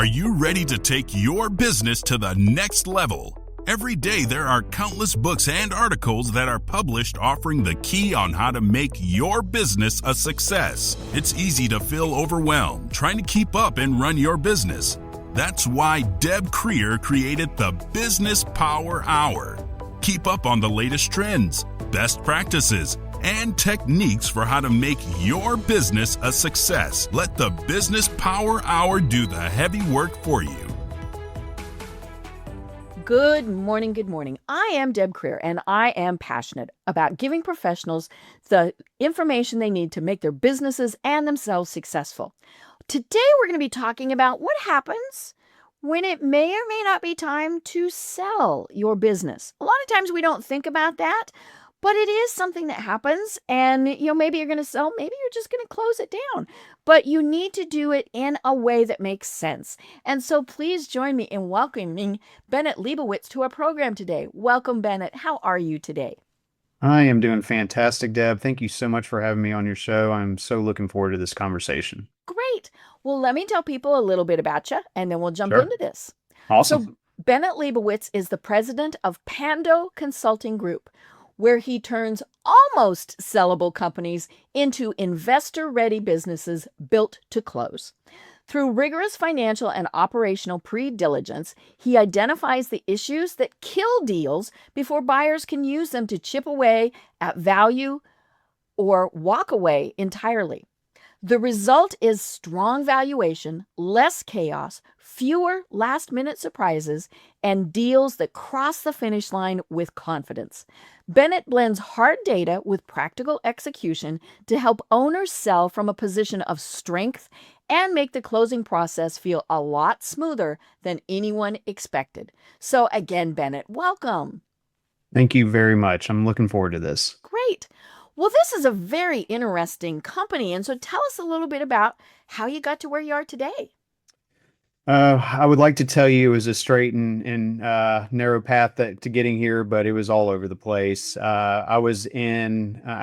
Are you ready to take your business to the next level? Every day there are countless books and articles that are published offering the key on how to make your business a success. It's easy to feel overwhelmed trying to keep up and run your business. That's why Deb Creer created the Business Power Hour. Keep up on the latest trends, best practices, and techniques for how to make your business a success. Let the Business Power Hour do the heavy work for you. Good morning, good morning. I am Deb Creer, and I am passionate about giving professionals the information they need to make their businesses and themselves successful. Today, we're going to be talking about what happens when it may or may not be time to sell your business. A lot of times we don't think about that, but it is something that happens, and maybe you're going to sell, maybe you're just going to close it down, but you need to do it in a way that makes sense. And so please join me in welcoming Bennett Lebowitz to our program today. Welcome, Bennett. How are you today? I am doing fantastic, Deb. Thank you so much for having me on your show. I'm so looking forward to this conversation. Great. Well, let me tell people a little bit about you, and then we'll jump Sure. into this. Awesome. So Bennett Lebowitz is the president of Pando Consulting Group, where he turns almost sellable companies into investor-ready businesses built to close. Through rigorous financial and operational pre-diligence, he identifies the issues that kill deals before buyers can use them to chip away at value or walk away entirely. The result is strong valuation, less chaos, fewer last-minute surprises, and deals that cross the finish line with confidence. Bennett blends hard data with practical execution to help owners sell from a position of strength and make the closing process feel a lot smoother than anyone expected. So again, Bennett, welcome. Thank you very much. I'm looking forward to this. Great. Well, this is a very interesting company. And so tell us a little bit about how you got to where you are today. I would like to tell you it was a straight and narrow path to getting here, but it was all over the place. I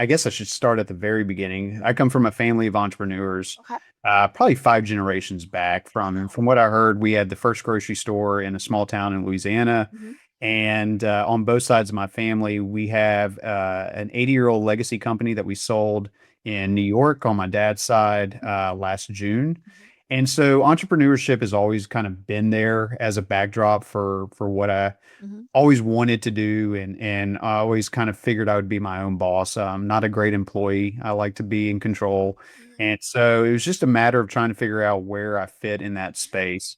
guess I should start at the very beginning. I come from a family of entrepreneurs, Okay. probably 5 generations back. From what I heard, we had the first grocery store in a small town in Louisiana. Mhm. And on both sides of my family, we have an 80-year-old legacy company that we sold in New York on my dad's side last June. And so entrepreneurship has always kind of been there as a backdrop for what I Mhm. always wanted to do, and I always kind of figured I would be my own boss. I'm not a great employee. I like to be in control. And so it was just a matter of trying to figure out where I fit in that space.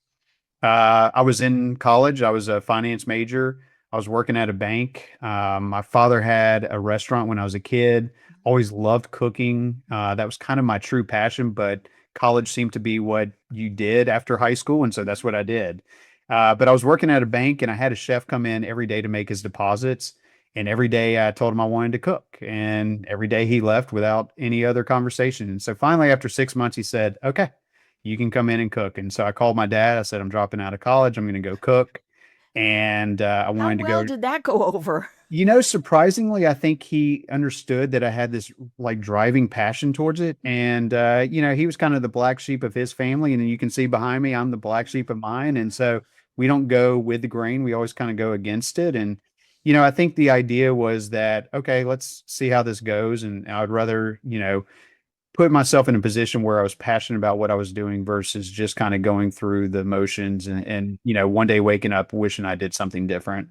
I was in college. I was a finance major. I was working at a bank. My father had a restaurant when I was a kid. Always loved cooking. That was kind of my true passion, but college seemed to be what you did after high school. And so that's what I did. But I was working at a bank and I had a chef come in every day to make his deposits. And every day I told him I wanted to cook. And every day he left without any other conversation. And so finally, after 6 months, he said, "Okay, you can come in and cook." And so I called my dad. I said, "I'm dropping out of college. I'm going to go cook." And I How wanted to well go. did that go over? Surprisingly, I think he understood that I had this like driving passion towards it. And, he was kind of the black sheep of his family. And you can see behind me, I'm the black sheep of mine. And so we don't go with the grain. We always kind of go against it. And, I think the idea was that, okay, let's see how this goes. And I would rather, put myself in a position where I was passionate about what I was doing versus just kind of going through the motions and one day waking up wishing I did something different.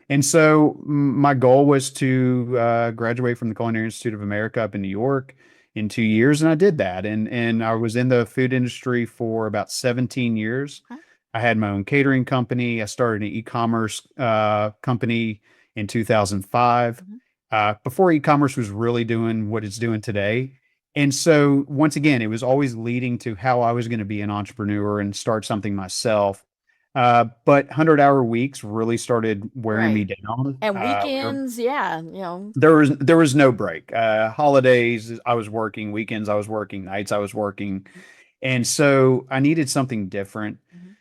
And so my goal was to graduate from the Culinary Institute of America up in New York in 2 years, and I did that. And I was in the food industry for about 17 years. Okay. I had my own catering company. I started an e-commerce company in 2005, Mhm. before e-commerce was really doing what it's doing today. And so once again, it was always leading to how I was going to be an entrepreneur and start something myself. But 100-hour weeks really started wearing me Right. down. And weekends, yeah. There was no break. Holidays, I was working. Weekends, I was working. Nights, I was working. And so I needed something different. Mhm.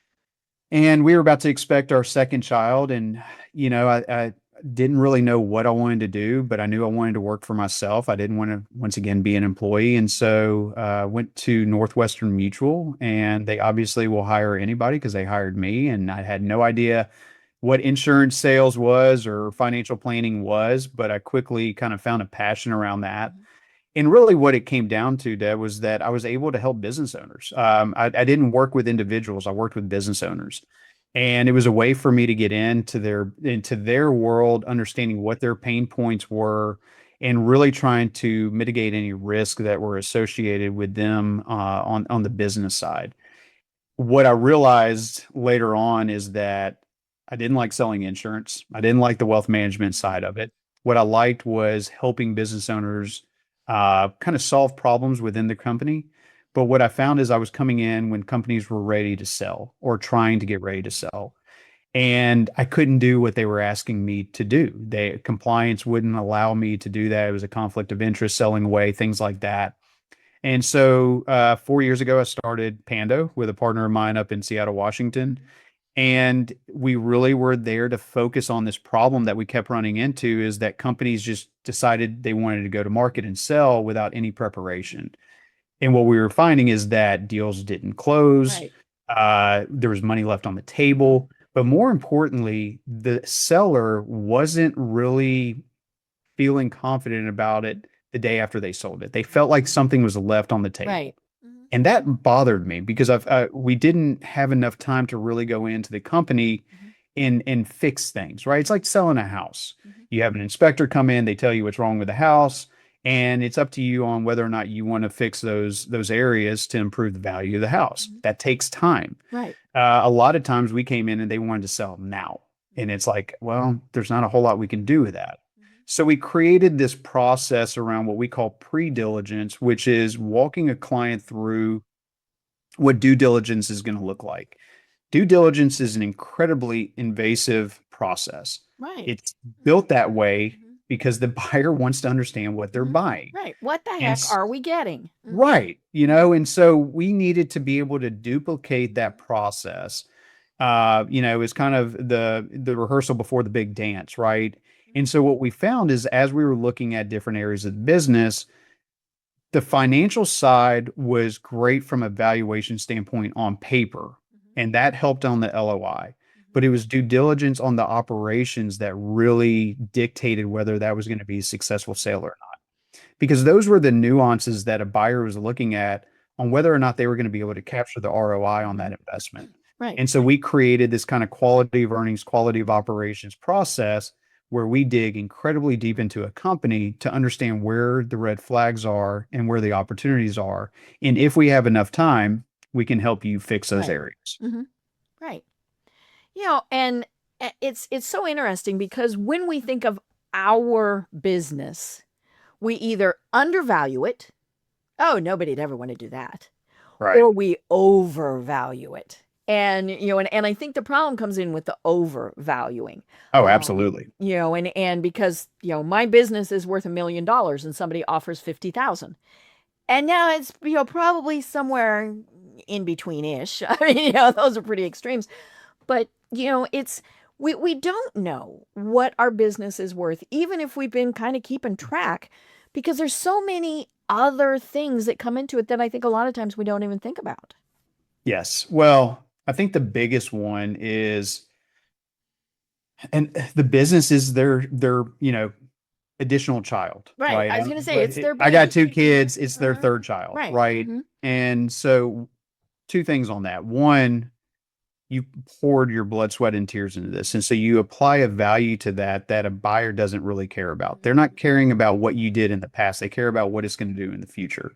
And we were about to expect our second child. And, I didn't really know what I wanted to do, but I knew I wanted to work for myself. I didn't want to, once again, be an employee. And so went to Northwestern Mutual, and they obviously will hire anybody because they hired me. And I had no idea what insurance sales was or financial planning was, but I quickly kind of found a passion around that. And really, what it came down to, Deb, was that I was able to help business owners. I didn't work with individuals; I worked with business owners, and it was a way for me to get into their world, understanding what their pain points were, and really trying to mitigate any risk that were associated with them on the business side. What I realized later on is that I didn't like selling insurance. I didn't like the wealth management side of it. What I liked was helping business owners kind of solve problems within the company. But what I found is I was coming in when companies were ready to sell or trying to get ready to sell. And I couldn't do what they were asking me to do. Compliance wouldn't allow me to do that. It was a conflict of interest, selling away, things like that. And so 4 years ago, I started Pando with a partner of mine up in Seattle, Washington. And we really were there to focus on this problem that we kept running into is that companies just decided they wanted to go to market and sell without any preparation. And what we were finding is that deals didn't close. Right. There was money left on the table. But more importantly, the seller wasn't really feeling confident about it the day after they sold it. They felt like something was left on the table. Right. Mhm. And that bothered me because we didn't have enough time to really go into the company Mhm. and fix things, right? It's like selling a house. Mhm. You have an inspector come in, they tell you what's wrong with the house, and it's up to you on whether or not you want to fix those areas to improve the value of the house. Mhm. That takes time. Right. A lot of times we came in and they wanted to sell now. And it's like, well, there's not a whole lot we can do with that. Mhm. So we created this process around what we call pre-diligence, which is walking a client through what due diligence is going to look like. Due diligence is an incredibly invasive process. Right. It's built that way Mhm. because the buyer wants to understand what they're Mhm. buying. Right. What the And heck are we getting? Mhm. right, and so we needed to be able to duplicate that process. It's kind of the rehearsal before the big dance, right? And so what we found is as we were looking at different areas of the business, the financial side was great from a valuation standpoint on paper, Mhm. and that helped on the LOI. Mhm. But it was due diligence on the operations that really dictated whether that was going to be a successful sale or not. Because those were the nuances that a buyer was looking at on whether or not they were going to be able to capture the ROI on that Mhm. investment. Right. And so we created this kind of quality of earnings, quality of operations process where we dig incredibly deep into a company to understand where the red flags are and where the opportunities are. And if we have enough time, we can help you fix those Right. areas. Mhm. Right. And it's so interesting because when we think of our business, we either undervalue it. Oh, nobody'd ever want to do that. Right. Or we overvalue it. And I think the problem comes in with the overvaluing. Oh, absolutely. And because, my business is worth $1 million and somebody offers 50,000. And now it's, probably somewhere in between-ish. I mean, those are pretty extremes. But, it's we don't know what our business is worth, even if we've been kind of keeping track, because there's so many other things that come into it that I think a lot of times we don't even think about. Yes. Well, I think the biggest one is, and the business is their additional child, Right. right? I was gonna say it's their I got baby. two kids, it's their Uh-huh. third child, Right. right? Hmm. And so two things on that. One, you poured your blood, sweat, and tears into this. And so you apply a value to that a buyer doesn't really care about. They're not caring about what you did in the past. They care about what it's going to do in the future.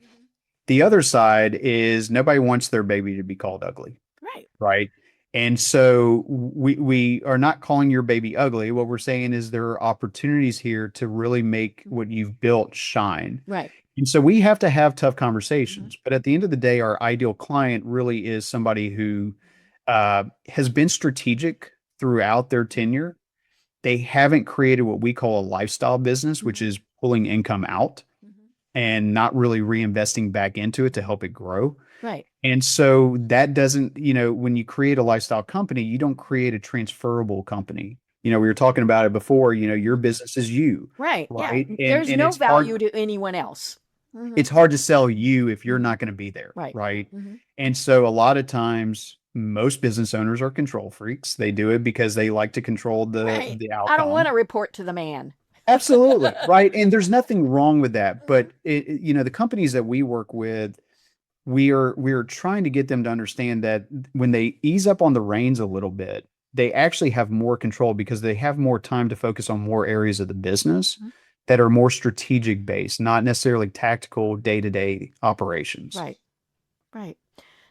The other side is nobody wants their baby to be called ugly, Right. right? And so we are not calling your baby ugly. What we're saying is there are opportunities here to really make what you've built shine. Right. And so we have to have tough Mhm. conversations. But at the end of the day, our ideal client really is somebody who has been strategic throughout their tenure. They haven't created what we call a lifestyle business, which Mhm. is pulling income out Mhm. and not really reinvesting back into it to help it grow. Right. And so that doesn't, when you create a lifestyle company, you don't create a transferable company. we were talking about it before, your business is you, Right. Yeah. right? And There's and no it's hard value to anyone else. Hmm. it's hard to sell you if you're Hmm. not going to be there, Right. right? Hmm. And so a lot of times most business owners are control freaks. They do it because they like to control the Right. the I don't want outcome. to report to the man. Absolutely, right? And there's nothing wrong with that, but the companies that we work with, we are trying to get them to understand that when they ease up on the reins a little bit, they actually have more control because they have more time to focus on more areas of the business Mhm. that are more strategic based, not necessarily tactical day-to-day operations. Right. Right.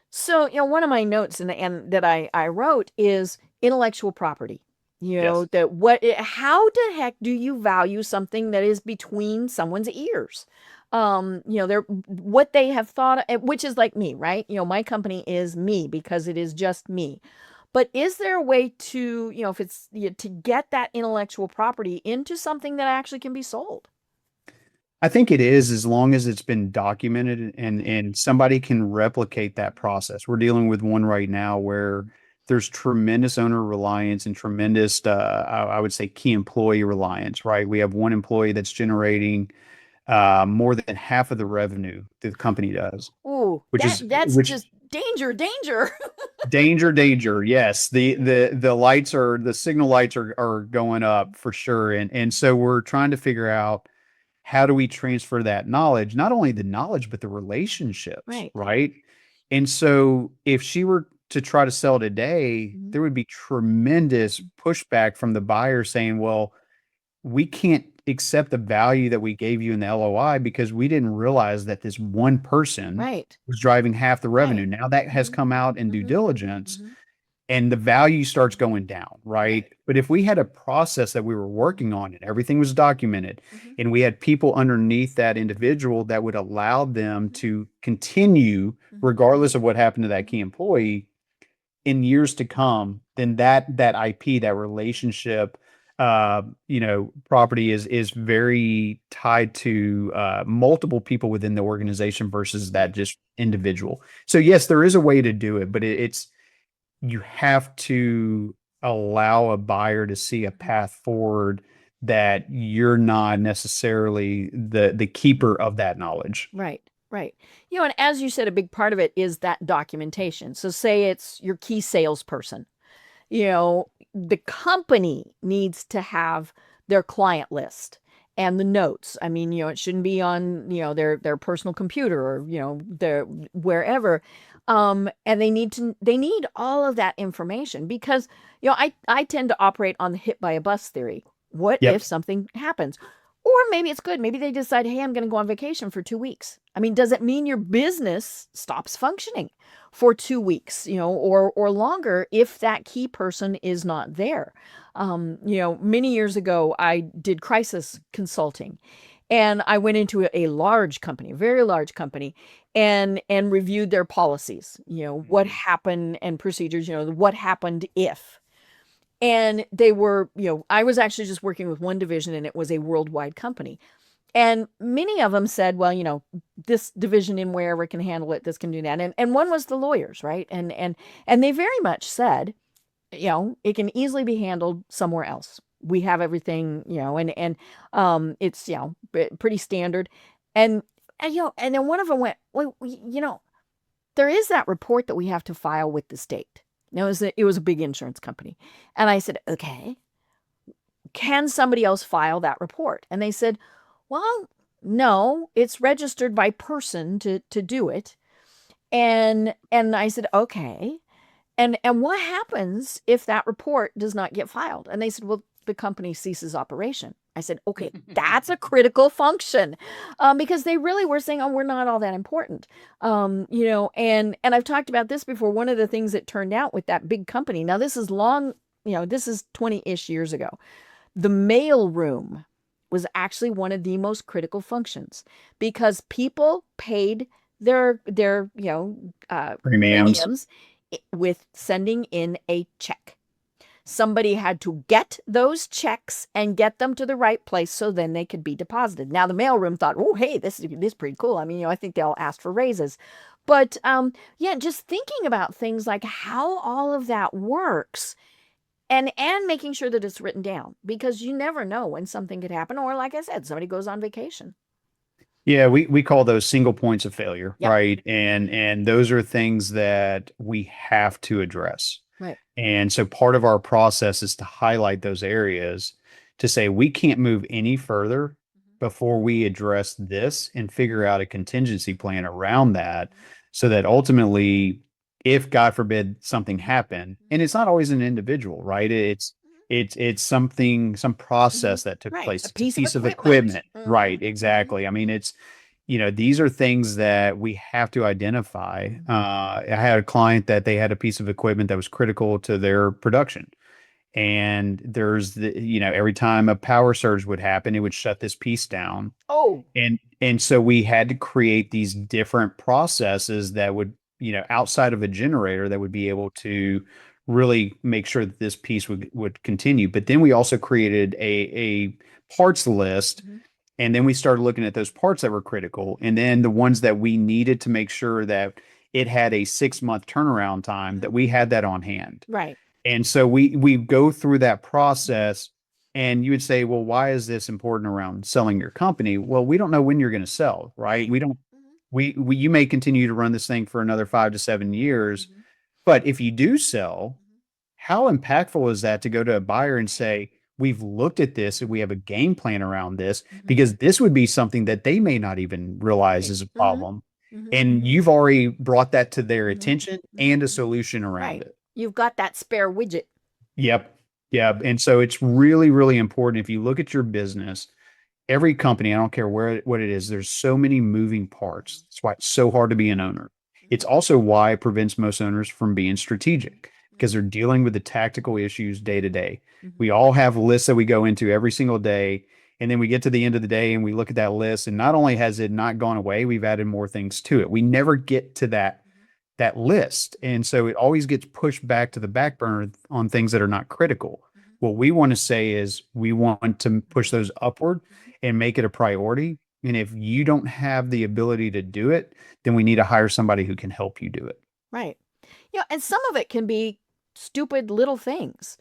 So, one of my notes and that I wrote is intellectual property. Yes. That how the heck do you value something that is between someone's ears? They're what they have thought, which is like me, right? My company is me because it is just me. But is there a way to, if it's to get that intellectual property into something that actually can be sold? I think it is as long as it's been documented and Okay. and somebody can replicate that process. We're dealing with one right now where there's tremendous owner reliance and tremendous I would say key employee reliance, right? We have one employee that's generating more than half of the revenue that the company does, Ooh, which that is that's which just danger, danger. danger, danger. Yes, the signal lights are going up for sure, and so we're trying to figure out how do we transfer that knowledge, not only the knowledge but the relationships, Right. right? And so if she were to try to sell today, Mhm. there would be tremendous pushback from the buyer saying, well, we can't accept the value that we gave you in the LOI because we didn't realize that this one person Right. was driving half the revenue. Right. Now that has Mhm. come out in due Mhm. diligence Mhm. and the value starts going down, right? Right. But if we had a process that we were working on and everything was documented, Mhm. and we had people underneath that individual that would allow them Mhm. to continue, Mhm. regardless of what happened to that Mhm. key employee, in years to come, then that IP, that relationship, property is very tied to multiple people within the organization versus that Right. just individual. So yes, there is a way to do it, but it's you have to allow a buyer to see a Mhm. path forward that you're not necessarily the keeper of that knowledge. Right. Right. And as you said, a big part of it is that documentation. So say it's your key salesperson. The company needs to have their client list and the notes. I mean, it shouldn't be on, their personal computer or, their wherever. And they need all of that information because, I tend to operate on the hit by a bus theory. What if Yep. something happens? Or maybe it's good. Maybe they decide, hey, I'm going to go on vacation for 2 weeks. I mean, does it mean your business stops functioning for 2 weeks, or longer if that key person is not there? Many years ago, I did crisis consulting, and I went into a large company, a very large company, and reviewed their policies. What Mhm. happened and procedures. What happened if. And they were, I was actually just working with one division and it was a worldwide company. And many of them said, well, this division in wherever can handle it, this can do that. And one was the lawyers, right? And they very much said, it can easily be handled somewhere else. We have everything, it's, pretty standard. And, and then one of them went, well, there is that report that we have to file with the state. Now, it was a big insurance company. And I said, okay, can somebody else file that report? And they said, well, no, it's registered by person to do it. And I said, okay. And what happens if that report does not get filed? And they said, well, the company ceases operation. I said, okay, that's a critical function, because they really were saying, oh, we're not all that important. And I've talked about this before. One of the things that turned out with that big company, now this is long, this is 20-ish years ago. The mail room was actually one of the most critical functions because people paid their Premiums. premiums with sending in a check. Somebody had to get those checks and get them to the right place so then they could be deposited. Now the mailroom thought, oh, hey, this is pretty cool. I mean, I think they all asked for raises. But yeah, just thinking about things like how all of that works, And making sure that it's written down, because you never know when something could happen, or like I said, somebody goes on vacation. Yeah, we call those single points of failure, Yep. right? And those are things that we have to address. Right. And so part of our process is to highlight those areas to say we can't move any further before we address this and figure out a contingency plan around that so that ultimately, if God forbid something happened, and it's not always an individual, right? It's something, some Mm-hmm. process that took Right. place. A It's a piece of piece of equipment. equipment, Mm-hmm. right? Exactly. I mean, these are things that we have to identify. I had a client that they had a piece of equipment that was critical to their production. And every time a power surge would happen, it would shut this piece down. Oh. And so we had to create these different processes that would, outside of a generator that would be able to really make sure that this piece would continue. But then we also created a parts list, Mm-hmm. and then we started looking at those parts that were critical, and then the ones that we needed to make sure that it had a 6-month turnaround time, Mm-hmm. that we had that on hand. Right. And so we go through that process, and you would say, well, why is this important around selling your company? Well, we don't know when you're going to sell, right? Right. We don't Mm-hmm. we you may continue to run this thing for another 5 to 7 years, Mm-hmm. but if you do sell, how impactful is that to go to a buyer and say, we've looked at this and we have a game plan around this, Mm-hmm. because this would be something that they may not even realize Right. is a Mm-hmm. problem. Mm-hmm. And you've already brought that to their Mm-hmm. attention Mm-hmm. and a solution around Right. it. You've got that spare widget. Yep. Yep. And so it's really, really important if you look at your business, every company, I don't care what it is, there's so many moving parts. That's why it's so hard to be an owner. It's also why it prevents most owners from being strategic, because they're dealing with the tactical issues day to day. Mm-hmm. We all have lists that we go into every single day. And then we get to the end of the day and we look at that list, and not only has it not gone away, we've added more things to it. We never get to that list. And so it always gets pushed back to the back burner on things that are not critical. What we want to say is we want to push those upward and make it a priority. And if you don't have the ability to do it, then we need to hire somebody who can help you do it. Right. And some of it can be stupid little things.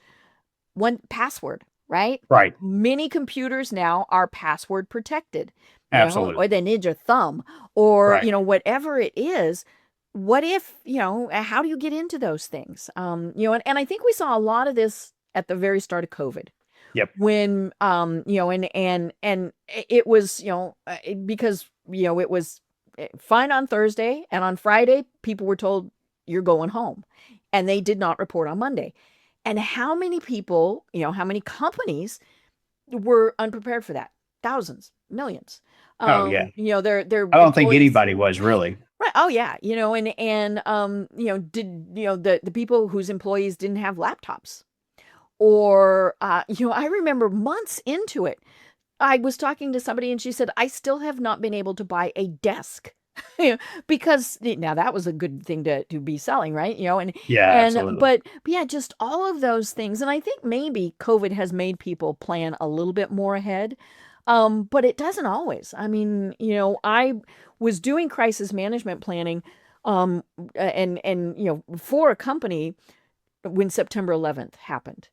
One password, right? Right. Many computers now are password protected, or Absolutely. they need your thumb, or, Right. whatever it is. What if, how do you get into those things? And I think we saw a lot of this at the very start of COVID, Yep. when, and it was, because, it was fine on Thursday, and on Friday, people were told you're going home, and they did not report on Monday. And how many people, how many companies were unprepared for that? Thousands, millions. Oh yeah. Their I don't think employees. anybody was really. Right. Oh yeah. Did the people whose employees didn't have laptops, or I remember months into it, I was talking to somebody and she said, I still have not been able to buy a desk. Because now that was a good thing to be selling, right? Yeah, And absolutely. but yeah, just all of those things. And I think maybe COVID has made people plan a little bit more ahead. But it doesn't always. I mean, I was doing crisis management planning, and for a company when September 11th happened.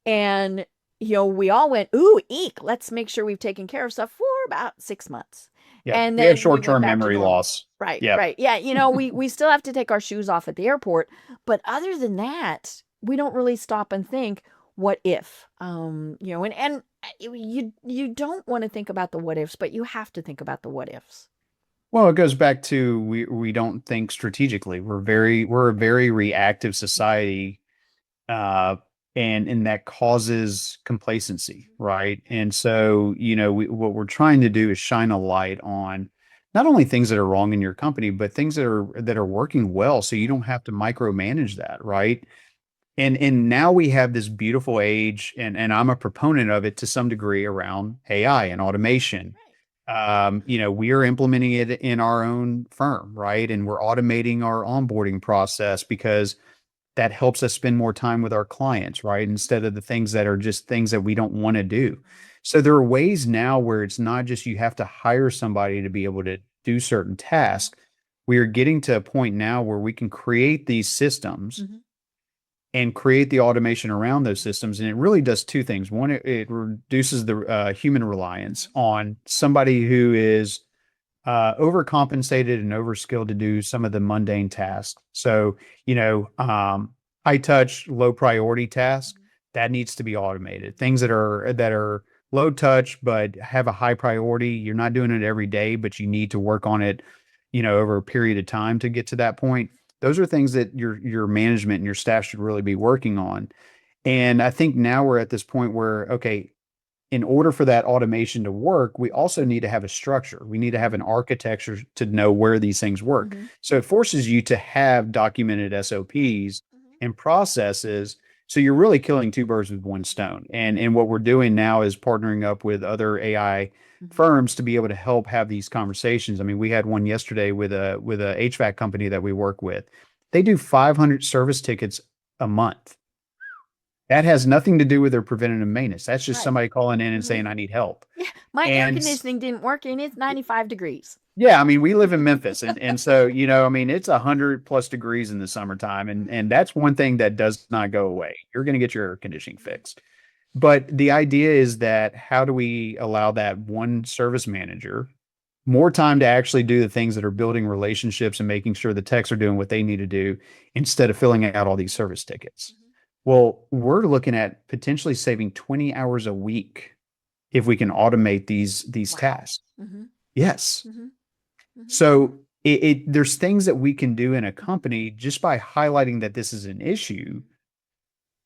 And, we all went, ooh, eek, let's make sure we've taken care of stuff for about 6 months. Yeah. And We have then we went short-term back to memory normal. loss. Right, Yeah. right. Yeah, we still have to take our shoes off at the airport. But other than that, we don't really stop and think, what if? And you don't want to think about the what ifs, but you have to think about the what ifs. Well, it goes back to we don't think strategically. We're a very reactive society, uh, and that causes complacency, right? And so, what we're trying to do is shine a light on not only things that are wrong in your company, but things that are working well, so you don't have to micromanage that, right? And now we have this beautiful age, and I'm a proponent of it to some degree around AI and automation. We are implementing it in our own firm, right? And we're automating our onboarding process because that helps us spend more time with our clients, right? Instead of the things that are just things that we don't want to do. So there are ways now where it's not just you have to hire somebody to be able to do certain tasks. We are getting to a point now where we can create these systems, Mhm. and create the automation around those systems. And it really does two things. One, it reduces the human reliance on somebody who is overcompensated and overskilled to do some of the mundane tasks. So, high touch, low priority tasks that needs to be automated. Things that are low touch but have a high priority. You're not doing it every day, but you need to work on it, over a period of time to get to that point. Those are things that your management and your staff should really be working on. And I think now we're at this point where, okay, in order for that automation to work, we also need to have a structure. We need to have an architecture to know where these things work. Mhm. So it forces you to have documented SOPs Mhm. and processes. So you're really killing two birds with one stone. And what we're doing now is partnering up with other AI Mhm. firms to be able to help have these conversations. I mean, we had one yesterday with a HVAC company that we work with. They do 500 service tickets a month. That has nothing to do with their preventative maintenance. That's just Right. somebody calling in and Mhm. saying, I need help. Yeah, my air And conditioning didn't work and it's 95 degrees. yeah, I mean, we live in Memphis and so, I mean, it's 100+ degrees in the summertime. And that's one thing that does not go away. You're going to get your air conditioning fixed. But the idea is that how do we allow that one service manager more time to actually do the things that are building relationships and making sure the techs are doing what they need to do instead of filling out all these service tickets? Well, we're looking at potentially saving 20 hours a week if we can automate these Wow. tasks. Hmm. Yes. Hmm. Hmm. So there's things that we can do in a company just by highlighting that this is an issue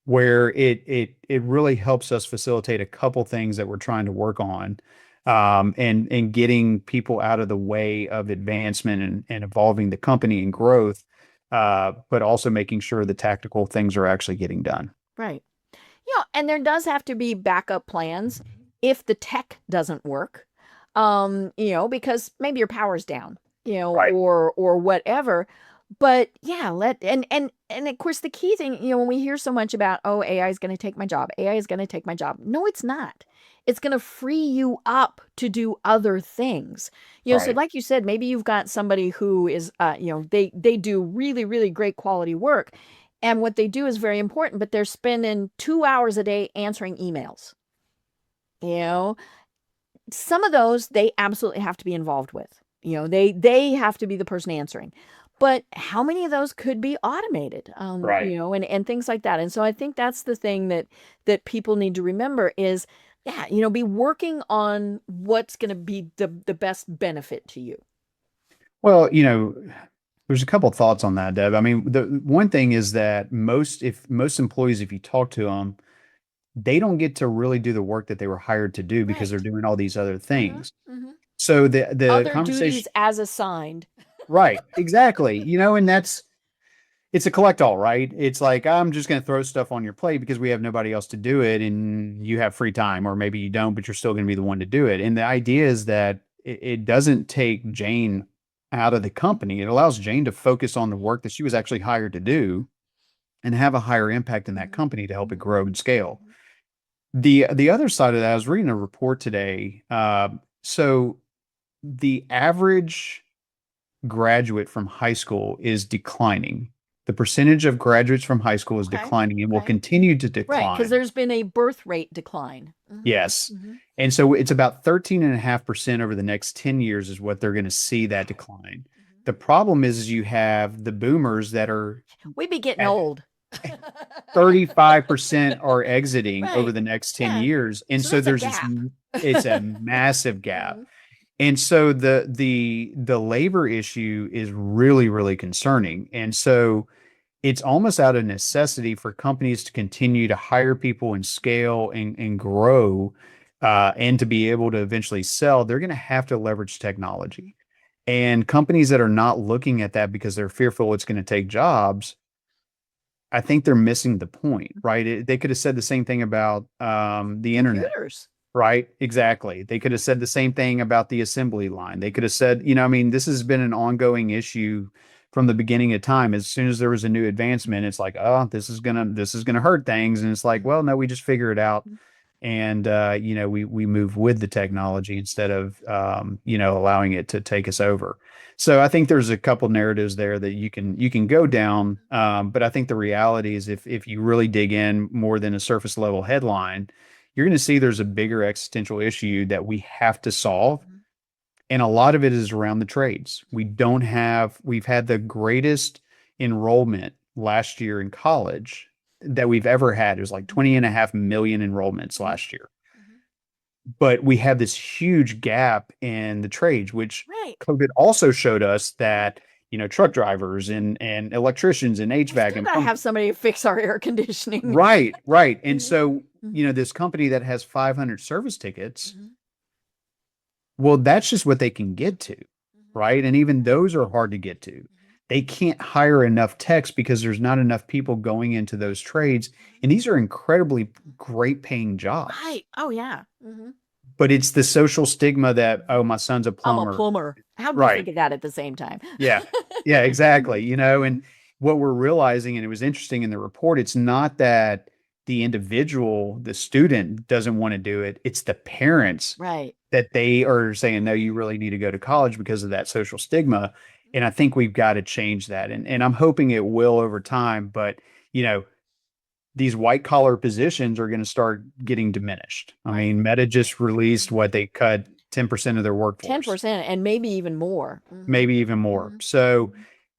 where it really helps us facilitate a couple things that we're trying to work on, and getting people out of the way of advancement and evolving the company and growth, but also making sure the tactical things are actually getting done. Right. And there does have to be backup plans if the tech doesn't work. Because maybe your power's down, Right. or whatever. But yeah, and of course the key thing, when we hear so much about, oh, AI is going to take my job, AI is going to take my job. No, it's not. It's going to free you up to do other things. So Right. like you said, maybe you've got somebody who is, they do really, really great quality work. And what they do is very important, but they're spending 2 hours a day answering emails. You know, some of those they absolutely have to be involved with. They have to be the person answering. But how many of those could be automated? Right. And things like that. And so I think that's the thing that people need to remember is, yeah, be working on what's going to be the best benefit to you. Well, there's a couple thoughts on that, Deb. I mean, the one thing is that most employees, if you talk to them, they don't get to really do the work that they were hired to do because they're Right. doing all these other Mm-hmm. things. Mm-hmm. So the Other duties conversation, as assigned. right, exactly. And it's a collect all, right? It's like I'm just going to throw stuff on your plate because we have nobody else to do it and you have free time, or maybe you don't, but you're still going to be the one to do it. And the idea is that it doesn't take Jane out of the company. It allows Jane to focus on the work that she was actually hired to do and have a higher impact in that Mm-hmm. company to help it Mm-hmm. grow and scale. Mm-hmm. The other side of that, I was reading a report today. So the average graduate from high school is declining. The percentage of graduates from high school is Okay. declining and will Okay. continue to Right, because decline. there's been a birth rate decline. Hmm. Yes. Hmm. And so it's about 13.5% over the next 10 years is what they're going to see that Wow. decline. Hmm. The problem is you have the boomers that are We be getting at old. 35% are exiting over Right. the next 10 Yeah. years. And So so that's a there's this, gap. it's a massive gap. Hmm. And so the labor issue is really, really concerning. And so it's almost out of necessity for companies to continue to hire people and scale and grow, and to be able to eventually sell. They're going to have to leverage technology. And companies that are not looking at that because they're fearful it's going to take jobs, I think they're missing the point, right? They could have said the same thing about the internet. Computers. Right, exactly. They could have said the same thing about the assembly line. They could have said, I mean, this has been an ongoing issue from the beginning of time. As soon as there was a new advancement, it's like, oh, this is gonna hurt things. And it's like, well, no, we just figure it out, and we move with the technology instead of allowing it to take us over. So I think there's a couple narratives there that you can go down, but I think the reality is if you really dig in more than a surface level headline, you're going to see there's a bigger existential issue that we have to solve, Mhm. and a lot of it is around the trades. We've had the greatest enrollment last year in college that we've ever had. It was like Mhm. 20.5 million enrollments Mhm. last year. Mhm. But we have this huge gap in the trades, which Right. COVID also showed us Mhm. that, truck drivers and electricians and We HVAC still and got to have plumbing. somebody to fix our air conditioning. Right, right. And Mhm. so, Mhm. this company that has 500 service tickets, Mhm. well, that's just what they can get to, Mhm. right? And even Right. those are hard to get to. Mhm. They can't hire enough techs because there's not enough people going into those trades. Mhm. And these are incredibly Mhm. great paying jobs. Right. Oh yeah. Mhm. But it's the social stigma that, oh, Mhm. my son's a I'm a plumber. plumber. How do you Right. think of that at the same time? Yeah. Yeah, exactly. Mhm. And Mhm. what we're realizing, and it was interesting in the report, it's not that the individual, the student doesn't want to do it. It's the parents Right. that they are saying, no, you really need to go to college because of that social stigma. And I think we've got to change that. And I'm hoping it will over time. But, you know, these white collar positions are going to start getting diminished. I Right. mean, Meta just released Mhm. what they cut 10% of their workforce, 10% and maybe even more. Mhm. maybe even more. Mhm. So,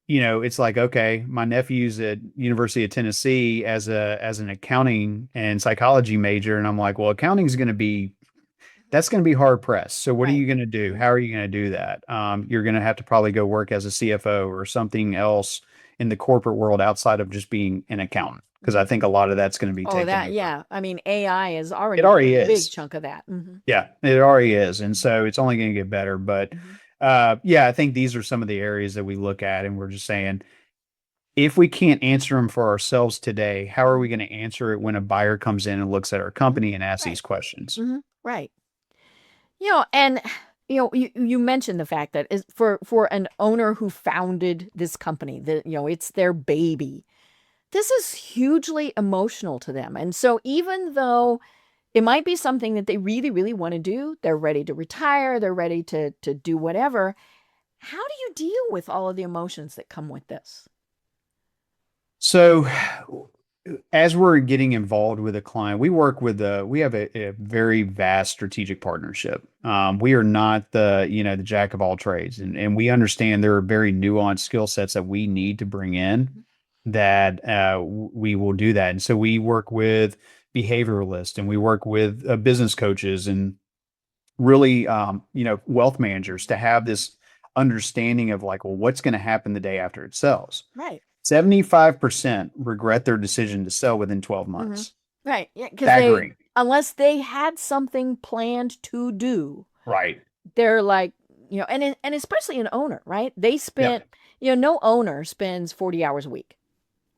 Mhm. it's like, okay, my nephew's at University of Tennessee as an accounting and psychology major. And I'm like, well, accounting is going to be Mhm. that's going to be hard pressed. So what are Right. you going to do? Mhm. How are you going to do that? You're going to have to probably go work as a CFO or something else in the corporate world outside of just being an accountant, because I Mhm. think a lot of that's going to be Oh, taken that, over. yeah. I mean, AI is It already already doing a big is. chunk of that. Mhm. Yeah, it already is. And Mhm. so it's only going to get better. But Mhm. yeah, I think these are some of the areas that we look at and we're just saying, if we can't answer them for ourselves today, how are we Mhm. going to answer it when a buyer comes in and looks at our Mhm. company and asks these Right. questions? Right. And you mentioned the fact that is for an owner who founded this company, that it's their baby. This is hugely emotional to them. And so even though it might be something that they really, really want to do, they're ready to retire, they're ready to do whatever. How do you deal with all of the emotions that come with this? So, as we're getting involved with a client, we have a very vast strategic partnership. We are not the jack of all trades, and we understand there are very nuanced skill sets that we need to bring in Mhm. that we will do that. And so we work with behavioralists and we work with business coaches and really, wealth managers to have this understanding of like, well, what's going to happen the day after it sells. Right. 75% regret their decision to sell within 12 Hmm. months. Right. Yeah, because Staggering. unless they had something planned to do, Right. they're like, and especially an owner, right? They Yep. spent, no owner spends 40 hours a week.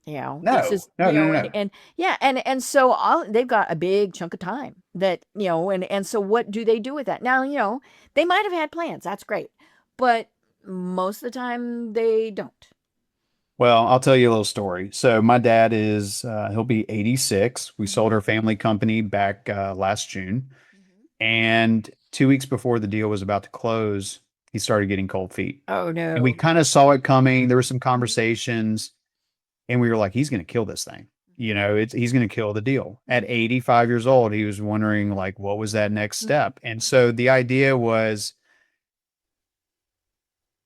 This No, is, no, no, no, no. and yeah, and so they've got a big chunk of time that, and so what do they do with that? Now, they might have had plans. That's great. But most of the time they don't. Well, I'll tell you a little story. So my dad he'll be 86. We Hmm. sold our family company back last June. Hmm. And 2 weeks before the deal was about to close, he started getting cold feet. Oh And we no. kind of saw it coming. There were some Hmm. conversations, and we were like, he's going to kill this thing. He's going to kill the deal. At Hmm. 85 years old, he was wondering like, what was that next Hmm. step? And so the idea was,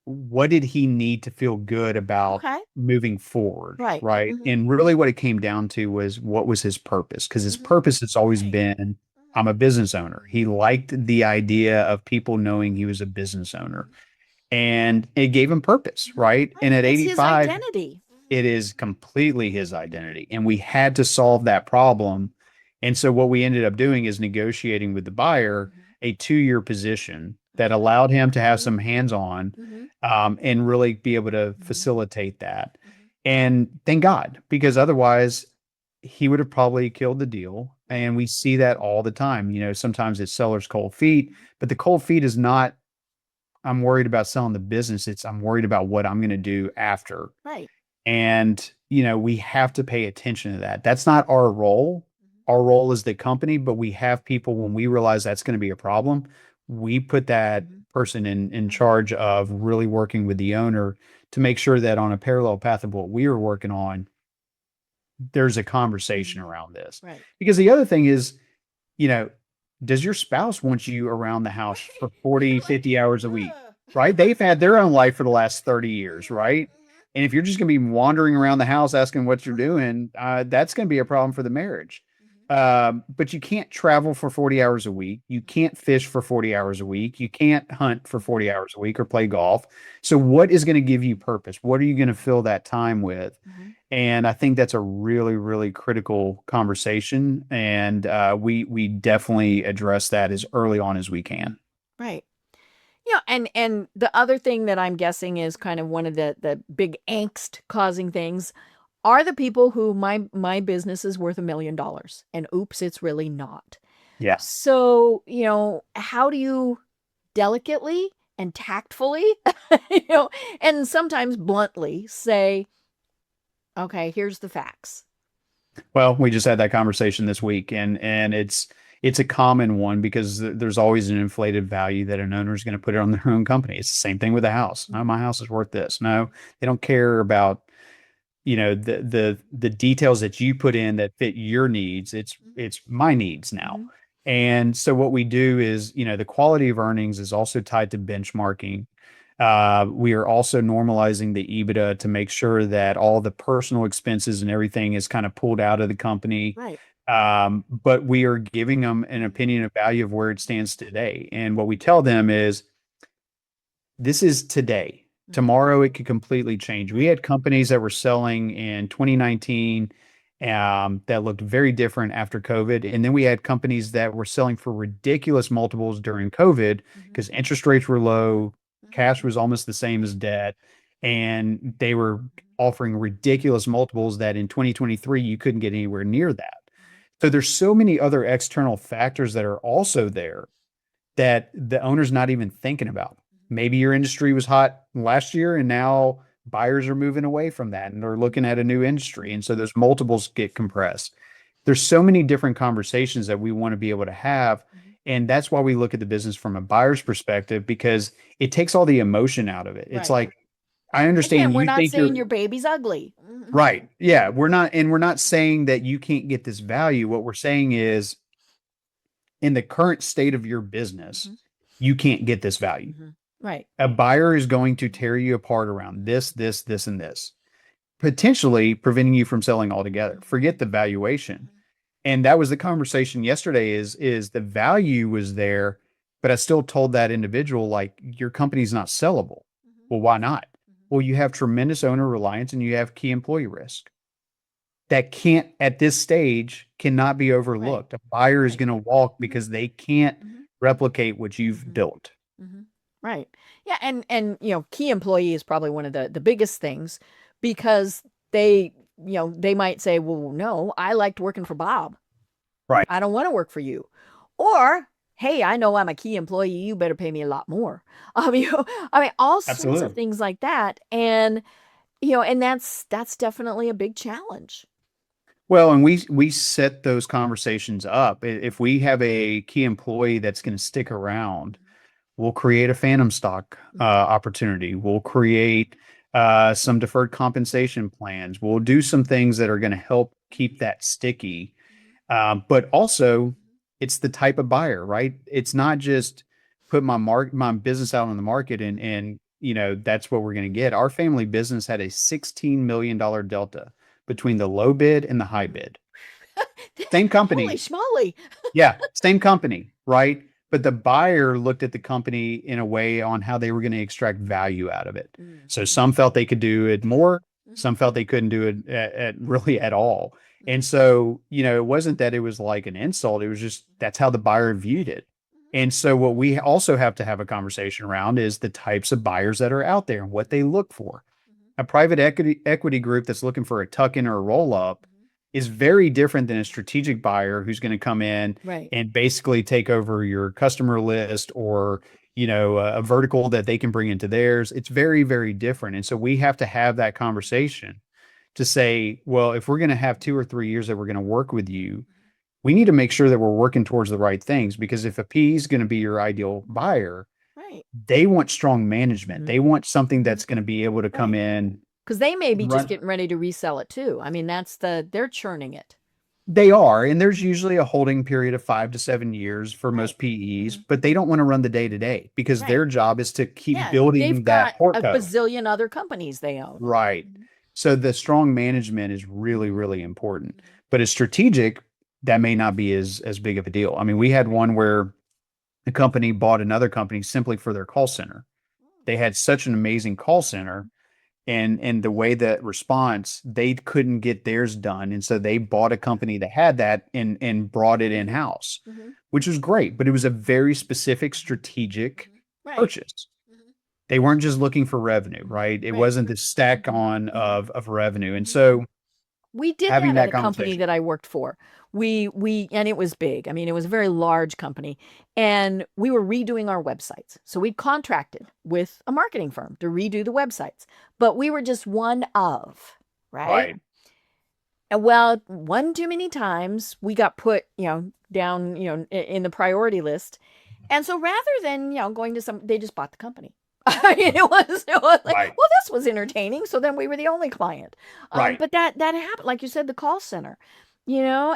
what did he need to feel good about Okay. moving forward? Right. Right. Hmm. And really what it came down to was, what was his purpose? Because his Hmm. purpose has always Right. been, Hmm. I'm a business owner. He Hmm. liked the idea of people knowing he was a business owner, Hmm. and it gave him purpose. Hmm. Right. And Right. at It's his 85, identity. it is completely his identity. And we had to solve that problem. And so what we ended up doing is negotiating with the buyer Hmm. a 2-year position that Okay. allowed him to have Hmm. some hands-on, Hmm. and really be able to Hmm. facilitate that. Hmm. And thank God, because otherwise he would have probably killed the deal. Right. And we see that all the time. Sometimes it's seller's cold feet, Hmm. but the cold feet is not, I'm worried about selling the business. It's, I'm worried about what I'm going to do after. Right. And, we have to pay attention to that. That's not our role. our role is the company, but we have people when we realize that's going to be a problem, we put that Mhm. person in charge of really working with the owner to make sure that on a parallel path of what we were working on, there's a conversation Mhm. around this. Right. Because the other thing is, you know, does your spouse want you around the house for 40, 50 hours a week? Right? They've had their own life for the last 30 years, right? And if you're just going to be wandering around the house asking what you're doing, that's going to be a problem for the marriage. But you can't travel for 40 hours a week. You can't fish for 40 hours a week. You can't hunt for 40 hours a week or play golf. So, what is going to give you purpose? What are you going to fill that time with? Mhm. And I think that's a really, really critical conversation. And we definitely address that as early on as we can. Right. Yeah, and the other thing that I'm guessing is kind of one of the big angst causing things are the people who my business is worth $1 million and oops, it's really not. Yeah. So, how do you delicately and tactfully, you know, and sometimes bluntly say, okay, here's the facts. Well, we just had that conversation this week, and it's a common one because there's always an inflated value that an owner is going to put it on their own company. It's the same thing with a house. No, Mhm. my house is worth this. No, they don't care about the details that you put in that fit your needs. It's my needs now. Mhm. And so what we do is, the quality of earnings is also tied to benchmarking. We are also normalizing the EBITDA to make sure that all the personal expenses and everything is kind of pulled out of the company. Right. But we are giving them an opinion of value of where it stands today. And what we tell them is this is today. Mhm. Tomorrow it could completely change. We Right. had companies that were selling in 2019 that looked very different after COVID. And then we had companies that were selling for ridiculous multiples during COVID Mhm. because interest rates were low, Mhm. cash was almost the same as Right. debt, and they were Mhm. offering ridiculous multiples that in 2023 you couldn't get anywhere near that. Mhm. So there's so many other external factors that are also there that the owner's not even thinking about. Maybe your industry was hot last year and now buyers are moving away from that and they're looking at a new industry. Mhm. And so those multiples get compressed. There's so many different conversations that we want to be able to have. Mhm. And that's why we look at the business from a buyer's perspective because it takes all the emotion out of it. It's Right. like, I Again, understand we're you not think saying you're your baby's ugly. Mhm. right. Yeah. We're not saying that you can't get this value. What we're saying is in the current state of your business, Mhm. you can't get this value. Mhm. Right. A buyer is going to tear you apart around this, this, this, and this, potentially preventing you from selling altogether. Forget the valuation. Mhm. And that was the conversation yesterday is the value was there, but I still told that individual, like, your company's not sellable. Mhm. Well, why not? Mhm. Well, you have tremendous owner reliance and you have key employee risk that can't at this stage cannot be Right. overlooked. A buyer is Right. going to walk Mhm. because they can't Mhm. replicate what you've Mhm. built. Mhm. Right. Yeah, and key employee is probably one of the biggest things because they might say, "Well, no, I liked working for Bob. Right. I don't want to work for you." Or, "Hey, I know I'm a key employee. You better pay me a lot more." All sorts of Absolutely. things like that. And that's definitely a big challenge. Well, and we set those conversations up. If we have a key employee that's going to stick around, we'll create a phantom stock Mhm. opportunity. We'll create some deferred compensation plans. We'll do some things that are going to help keep that sticky. But also, it's the type of buyer, right? It's not just put my business out on the market and that's what we're going to get. Our family business had a $16 million delta between the low bid and the high bid. Same Holy company, schmoly. yeah, same company, right? But the buyer looked at the company in a way on how they were going to extract value out of it. So Mhm. some felt they could do it more, Mhm. some felt they couldn't do it really at all. And Mhm. so, it wasn't that it was like an insult, it was just that's how the buyer viewed it. And so what we also have to have a conversation around is the types of buyers that are out there and what they look for. Mhm. A private equity group that's looking for a tuck in or a roll up Mhm. is very different than a strategic buyer who's going to come in Right. and basically take over your customer list or a vertical that they can bring into theirs. It's very, very different. And so we have to have that conversation to say, well, if we're going to have 2 or 3 years that we're going to work with you, we need to make sure that we're working towards the right things because if a PE is going to be your ideal buyer, Right. they want strong management. Mhm. They want something that's going to be able to come Right. in Because they may be and just run. getting ready to resell it too. I mean, they're churning it. They are, and there's usually a holding period of 5 to 7 years for Right. most PEs, Hmm. but they don't want to run the day to day because Right. their job is to keep Yeah. They've building that got a portco. bazillion other companies they own. Right. Mhm. So the strong management is really, Mhm. really important. Mhm. But as strategic, that may not be as big of a deal. I mean, we had one where a company bought another company simply for their call center. They had such an amazing call center and the way that response, they couldn't get theirs done. And so they bought a company that had that and brought it Mhm. in-house, Mhm. which was great, but it was a very specific strategic Mhm. Right. purchase. Mhm. They weren't just looking for revenue, Mhm. right? It Right. wasn't the stack Mhm. on Mhm. of revenue. And Mhm. so We did having that at that a company conversation. that I worked for. And it was big. I mean, it was a very large company, and we were redoing our websites. So we contracted with a marketing firm to redo the websites, but we were just one of, right? Right. And well, one too many times we got put, down, in the priority list. And so rather than, going to they just bought the company. I mean, it was like, Right. well, this was entertaining. So then we were the only client. Right. But that happened, like you said, the call center.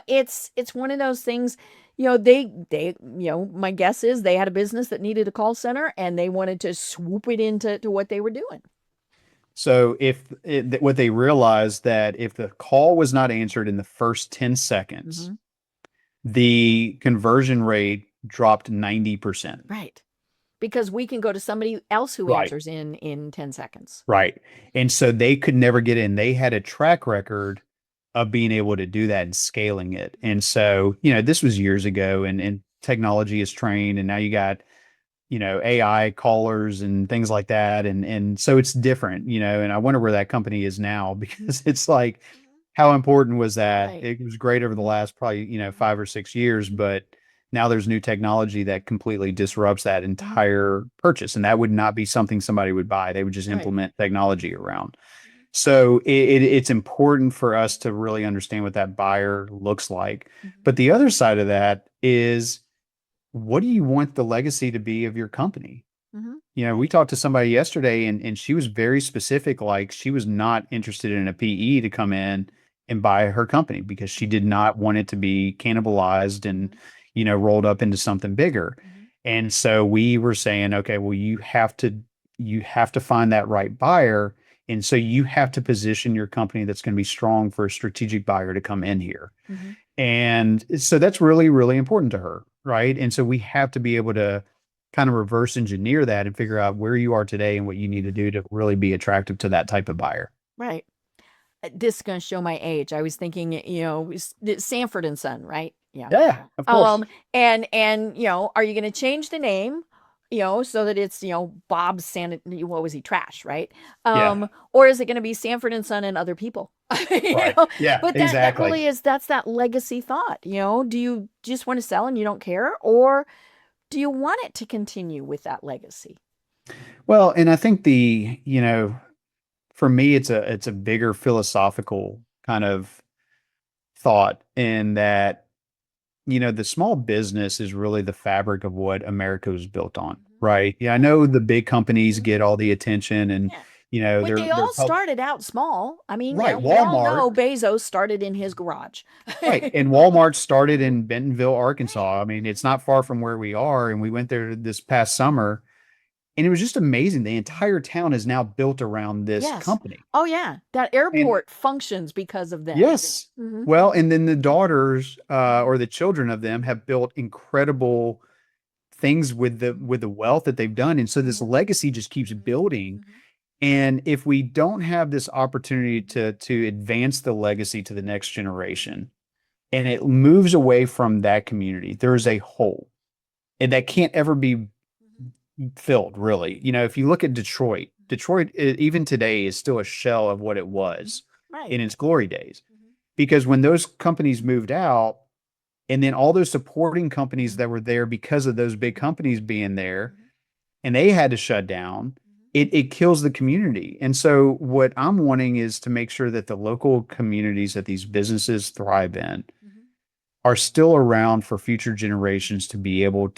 It's one of those things. My guess is they had a business that needed a call center, and they wanted to swoop it into what they were doing. So what they realized that if the call was not answered in the first 10 seconds, Hmm. the conversion rate dropped 90%. Right. Because we can go to somebody else who Right. answers in 10 seconds. Right. And so they could never get in. They had a track record of being able to do that and scaling it. And so, this was years ago and technology is trained and now you got, AI callers and things like that. And so it's different, and I wonder where that company is now because it's like, how important was that? Right. It was great over the last probably, 5 or 6 years, but now there's new technology that completely disrupts that Mhm. entire purchase. And that would not be something somebody would buy. They would just Right. implement technology around. So it's important for us to really understand what that buyer looks like. Mhm. But the other side of that is what do you want the legacy to be of your company? Mhm. We talked to somebody yesterday and she was very specific, like she was not interested in a PE to come in and buy her company because she Mhm. did not want it to be cannibalized and, Mhm. rolled up into something bigger. Mhm. And so we were saying, okay, well, you have to find that right buyer. And so you have to position your company that's going to be strong for a strategic buyer to come in here. Mhm. And so that's really, really important to her. Right. And so we have to be able to kind of reverse engineer that and figure out where you are today and what you need to Mhm. do to really be attractive to that type of buyer. Right. This is going to show my age. I was thinking, it's Sanford and Son, right? Yeah. Yeah, of course. And are you going to change the name, so that it's, Bob San, what was he, Trash, right? Yeah. Or is it going to be Sanford and Son and other people? Right. Yeah, But that exactly. really is, that's that legacy thought. Do you just want to sell and you don't care, or do you want it to continue with that legacy? Well, and I think for me, it's a bigger philosophical kind of thought in that, the small business is really the fabric of what America was built on, Mhm. right? Yeah, I Right. know the big companies Mhm. get all the attention and, Yeah. But they're they they're all pub started out small. I mean, right, we all Walmart. know Bezos started in his garage. Right. And Walmart started Mhm. in Bentonville, Right. Arkansas. I mean, it's Mhm. not far from where we are. And we went there this past summer, and it was just amazing. The entire town is now built around this Yes. company. Oh, yeah. That And airport functions because of them. yes, Hmm. well, and then the daughters Hmm. or the children of them have built incredible things with the wealth that they've done. And so this Hmm. legacy just keeps Hmm. building. Hmm. And if we don't have this opportunity to advance the legacy to the next generation, and it moves away from that community, there's a hole and that can't ever be Hmm. filled, really. If you look at Detroit, even today is still a shell of what it Hmm. was Right. in its glory days. Hmm. Because when those companies moved out, and then all those supporting companies Hmm. that were there because of those big companies being there, Hmm. and they had to shut down, Hmm. it kills the community. And so, what I'm wanting is to make sure that the local communities that these businesses thrive in Hmm. are still around for future generations to be able Right.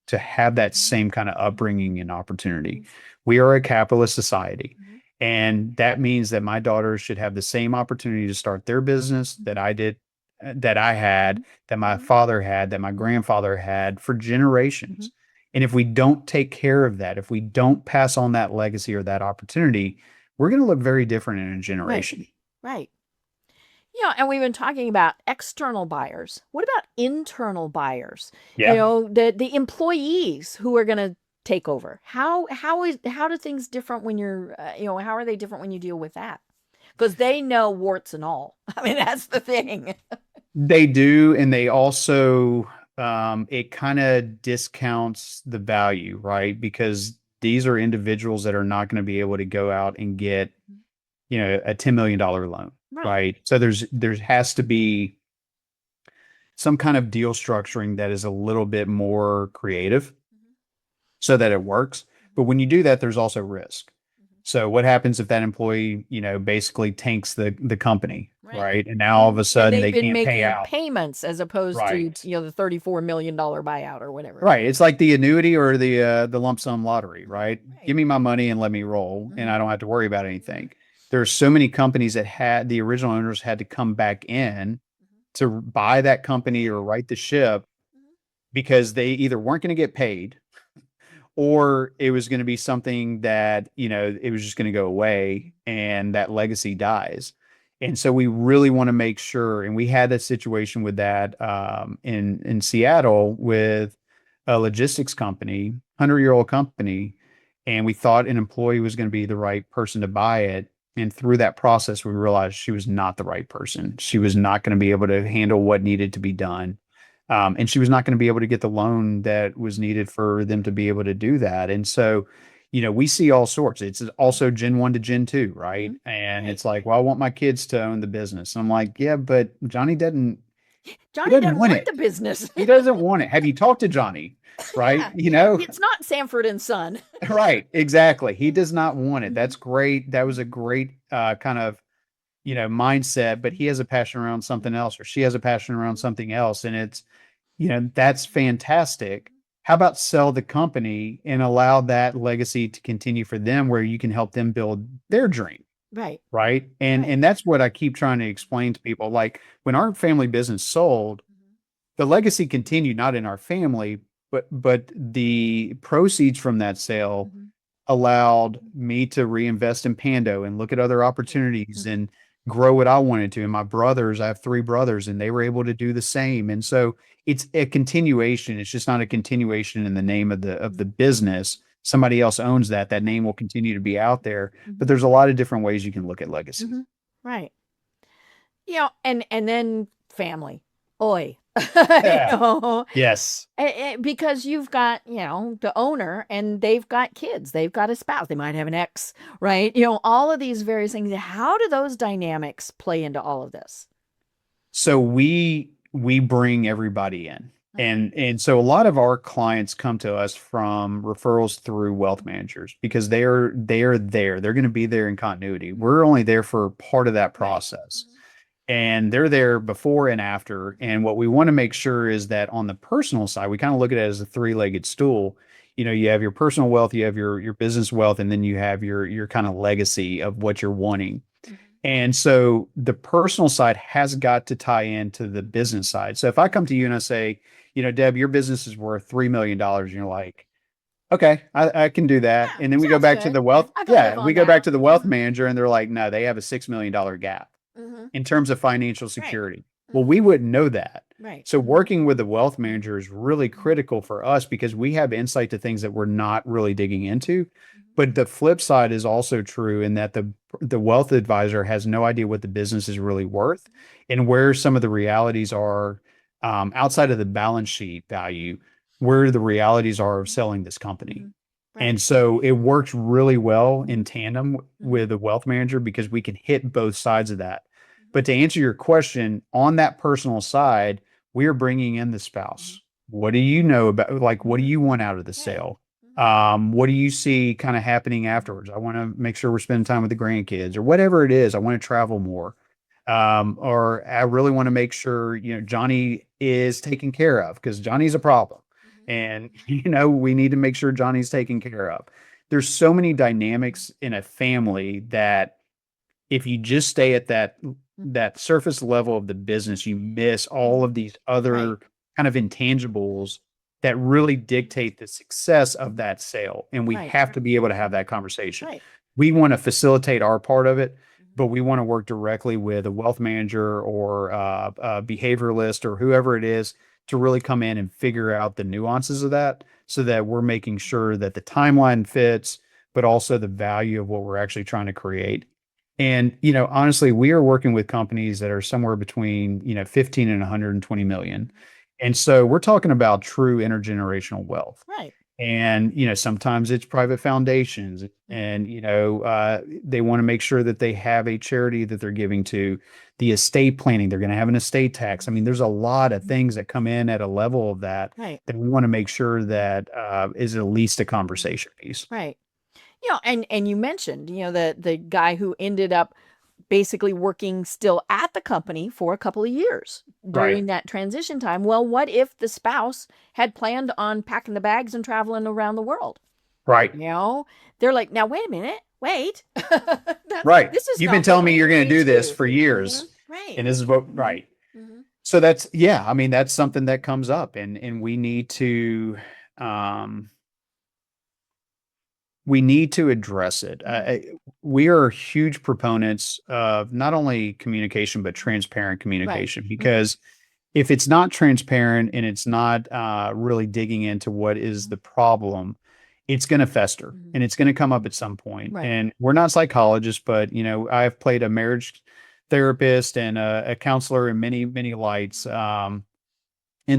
to have that same kind of upbringing and opportunity. We are a capitalist society, Mhm. and that means that my daughters should have the same opportunity to start their business that I did, that I had, that my Mhm. father had, that my grandfather had for Mhm. generations. And if we don't take care of that, if we don't pass on that legacy or that opportunity, we're going to look very different in a Right. generation. Right. Yeah, and we've been talking about external buyers. What about internal buyers? Yeah. The employees who are going to take over. How do things different when you're how are they different when you deal with that? Because they know warts and all. I mean, that's the thing. They do, and they also it kind of discounts the value, right? Because these are individuals that are not going to be able to go out and get, a $10 million loan, Right. right? So there has to be some kind of deal structuring that is a little bit more creative Mhm. so that it works. But when you do that, there's also risk. Mhm. So what happens if that employee, basically tanks the company, Right. right? And now all of Mhm. a And sudden they've they been can't pay making out. payments as opposed to, Right. the $34 million buyout or whatever. Right. It's like the annuity or the lump sum lottery, Mhm. right? Right. Give me my money and let me roll, and Mhm. I don't have to worry about Mhm. anything. There are so many companies that had the original owners had to come back in Mhm. to buy that company or right the ship Mhm. because they either weren't going to get paid or it was going to be something that, it was just going to go away and that legacy dies. And so we really want to make sure, and we had that situation with that in Seattle with a logistics company, 100-year-old company, and we thought an employee was going to be the right person to buy it. And through that process, we realized she was not the right person. She was not going to be able to handle what needed to be done. And she was not going to be able to get the loan that was needed for them to be able to do that. And so, we see all sorts. It's also Gen 1 to Gen 2, right? Mhm. And Right. it's like, well, I want my kids to own the business. And I'm like, yeah, but Johnny doesn't, he Johnny doesn't doesn't want want it. the business. He doesn't want it. Have you talked to Johnny? Right? Yeah. It's not Sanford and Son. Right. Exactly. He Mhm. does not want it. That's Mhm. great. That was a great kind of, mindset, but he has a passion around something Mhm. else, or she has a passion around Mhm. something else. And it's, that's fantastic. How about sell the company and allow that legacy to continue for them where you can help them build their dream, Right. right? And Right. and that's what I keep trying to explain to people. Like when our family business sold, Mhm. the legacy continued not in our family, but the proceeds from that sale Mhm. allowed me to reinvest in Pando and look at other Right. opportunities Mhm. and grow what I wanted to. And my brothers, I have three brothers, and they were able to do the same. And so it's a continuation. It's just not a continuation in the name of the business. Somebody else owns that. That name will continue to be out there. But Mhm. there's a lot of different ways you can look at legacy. Mhm. Right. And then family. Oi. you Yeah. know, Yes. because you've got, the owner and they've got kids, they've got a spouse, they might have an ex, right? All of these various things. How do those dynamics play into all of this? So we bring everybody in. Uh-huh. And so a lot of our clients come to us from referrals through wealth Mhm. managers because they are there. They're going to be there in continuity. Mhm. We're only there for part of that Right. process. Mhm. And they're there before and after. And what we want to make sure is that on the personal side, we kind of look at it as a three-legged stool. You have your personal wealth, you have your business wealth, and then you have your kind of legacy of what you're wanting. Mhm. And so the personal side has got to tie into the business side. So if I come to you and I say, Deb, your business is worth $3 million, and you're like, okay, I can do that. Yeah, And then we go sounds back to good. the wealth. I can Yeah, live we on go back that. to the wealth Mhm. manager and they're like, no, they have a $6 million gap Mhm. in terms of financial Right. security. Well, Mhm. we wouldn't know that. Right. So working with the wealth Mhm. manager is really Mhm. critical for us because we have insight to things that we're not really digging into. Mhm. But the flip side is also true in that the wealth advisor has no idea what the business is really worth and where some of the realities are outside of the balance sheet value, where the realities are of Mhm. selling this company. Mhm. And Right. so it works really well in Mhm. tandem Mhm. with a wealth manager because we can hit both sides of that. Mhm. But to answer your question, on that personal side, we are bringing in the Mhm. spouse. What do you know about, like, what do Mhm. you want out of the Right. sale? Mhm. What do you see kind of happening Mhm. afterwards? I want to make sure we're spending time with the grandkids or whatever it is. I want to travel more. Or I really want to make sure, Johnny is taken care of because Johnny's a problem. And, we need to make sure Johnny's taken care of. There's so many dynamics in a family that if you just stay at that surface level of the business, you miss all of these Right. other kind of intangibles that really dictate the success of that sale. And we Right. have to be able to have that conversation. Right. We want to facilitate our part of it, but we want to work directly with a wealth manager or a behavioralist or whoever it is to really come in and figure out the nuances of that so that we're making sure that the timeline fits, but also the value of what we're actually trying to create. And, honestly, we are working with companies that are somewhere between, 15 and 120 million. And so we're talking about true intergenerational wealth. Right. And, sometimes it's private foundations and, they want to make sure that they have a charity that they're giving to, the estate planning. They're going to have an estate tax. I mean, there's a lot of things that come in at a level of that Right. that we want to make sure that is at least a conversation piece. Right. And you mentioned, the guy who ended up basically working still at the company for a couple of years Right. during that transition time. Well, what if the spouse had planned on packing the bags and traveling around the world? Right. They're like, now wait a minute, wait. Right. This is You've been not telling what me we you're going to agreed do this to. for years. Right. And this is what, right. Mhm. So that's, yeah, I mean, that's something that comes up and um, we need to address it. We are huge proponents of not only communication, but transparent Right. communication, because if it's not transparent and it's not really digging into what is the problem, it's going to fester and it's going to come up at some point. Right. And we're not psychologists, but I've played a marriage therapist and a counselor in many, many lights. And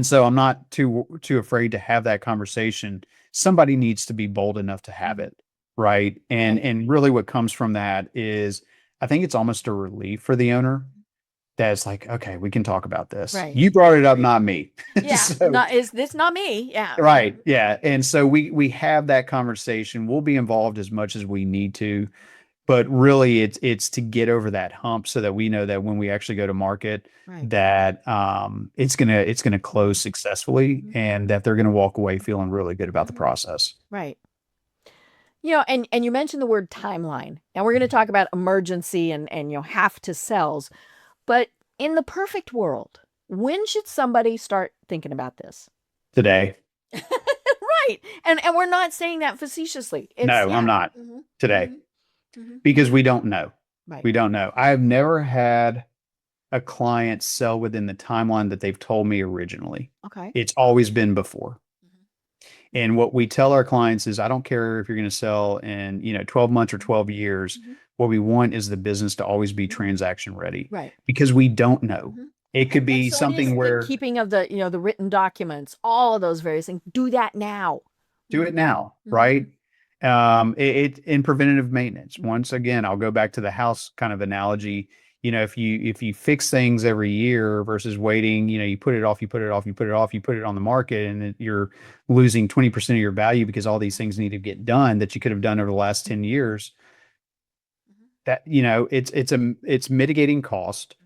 so I'm not too afraid to have that conversation. Somebody needs to be bold enough to have it, right? And Right. and really what comes from that is I think it's almost a relief for the owner that's like, okay, we can talk about this. Right. You brought it up, not me. Yeah. So, Is this not me? Yeah. right, yeah. And so we have that conversation. We'll be involved as much as we need to, but really it's to get over that hump so that we know that when we actually go to market Right. that it's gonna close successfully and that they're gonna walk away feeling really good about the process. Right. And you mentioned the word timeline. Now we're going to talk about emergency and have to sells, but in the perfect world, when should somebody start thinking about this? Today. Right. And we're not saying that facetiously. No, I'm not. Mhm. Today. Mhm. Because we don't know. Right. We don't know. I've never had a client sell within the timeline that they've told me originally. Okay. It's always been before. And what we tell our clients is, I don't care if you're going to sell in, 12 months or 12 years. What we want is the business to always be transaction ready. Right. Because we don't know. It could be So it something is where the keeping of the, the written documents, all of those various things. Do that now. do it now, right? In preventative maintenance. Once again, I'll go back to the house kind of analogy. If you fix things every year versus waiting, you put it off, you put it off, you put it off, you put it on the market, and you're losing 20% of your value because all these things need to get done that you could have done over the last 10 years. That, it's mitigating cost,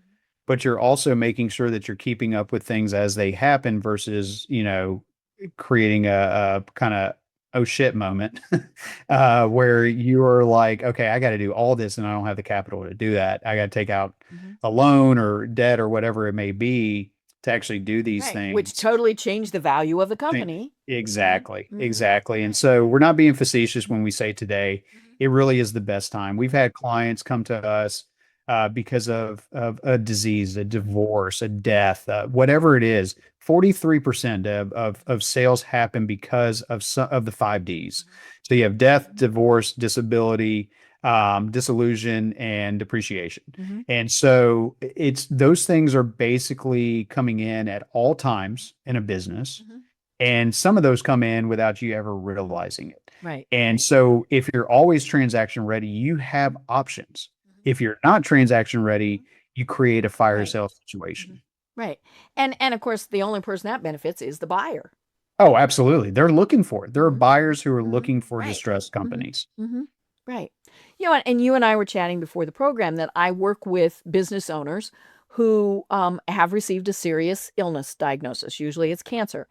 but you're also making sure that you're keeping up with things as they happen versus, creating a kind of oh shit moment where you're like, okay, I got to do all this and I don't have the capital to do that. I got to take out a loan or debt or whatever it may be to actually do these Right. Which things. totally changed the value of the company. Exactly. Exactly. And so we're not being facetious when we say today. It really is the best time. We've had clients come to us because of a disease, a divorce, a death, whatever it is. 43% of sales happen because of some of the 5 Ds. So you have death, divorce, disability, disillusion, and depreciation. And so it's those things are basically coming in at all times in a business. And some of those come in without you ever realizing it. Right. And so if you're always transaction ready, you have options. If you're not transaction ready, you create a fire sale situation. Right. And of course, the only person that benefits is the buyer. Oh, absolutely. They're looking for it. There are buyers who are looking for Right. distressed companies. Right. And you and I were chatting before the program that I work with business owners who have received a serious illness diagnosis. Usually it's cancer.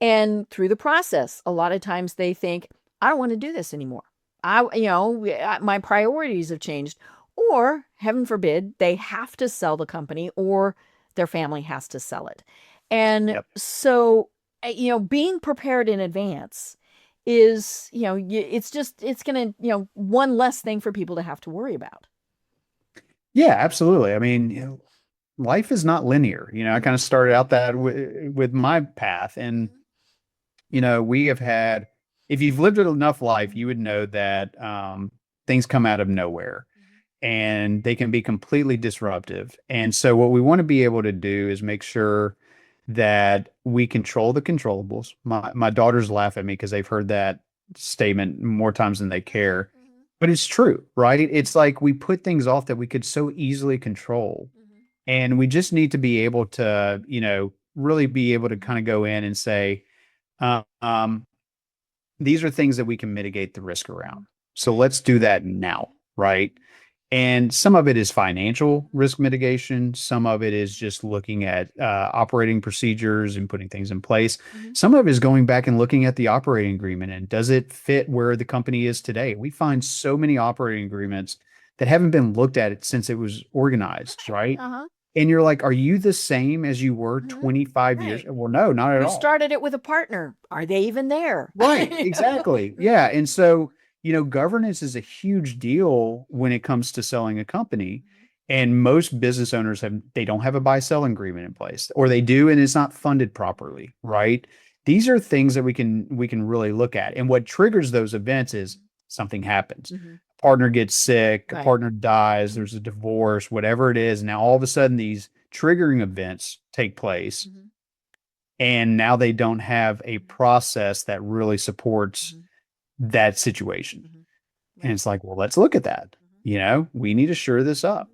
And through the process, a lot of times they think, I don't want to do this anymore. My priorities have changed. Or, heaven forbid, they have to sell the company or their family has to sell it. And Yep. so, being prepared in advance is, it's going to, one less thing for people to have to worry about. Yeah, absolutely. I mean, life is not linear. I kind of started out that with my path, and we have had, if you've lived enough life, you would know that things come out of nowhere and they can be completely disruptive. And so, what we want to be able to do is make sure that we control the controllables. My daughters laugh at me because they've heard that statement more times than they care, but it's true, right? It's like we put things off that we could so easily control, and we just need to be able to, really be able to kind of go in and say, uh, um, these are things that we can mitigate the risk around. So let's do that now, right? And some of it is financial risk mitigation. Some of it is just looking at operating procedures and putting things in place. Some of it is going back and looking at the operating agreement and does it fit where the company is today? We find so many operating agreements that haven't been looked at since it was organized, right? Uh-huh. And you're like, are you the same as you were 25 years? Right. Well, no, not at You all. started it with a partner. Are they even there? Right, exactly. Yeah. And so, governance is a huge deal when it comes to selling a company. And most business owners they don't have a buy-sell agreement in place, or they do, and it's not funded properly, right? These are things that we can really look at. And what triggers those events is something happens. Partner gets sick, a Right. partner dies, there's a divorce, whatever it is. Now all of a sudden these triggering events take place. And now they don't have a process that really supports that situation. And it's like, well, let's look at that. We need to shore this up.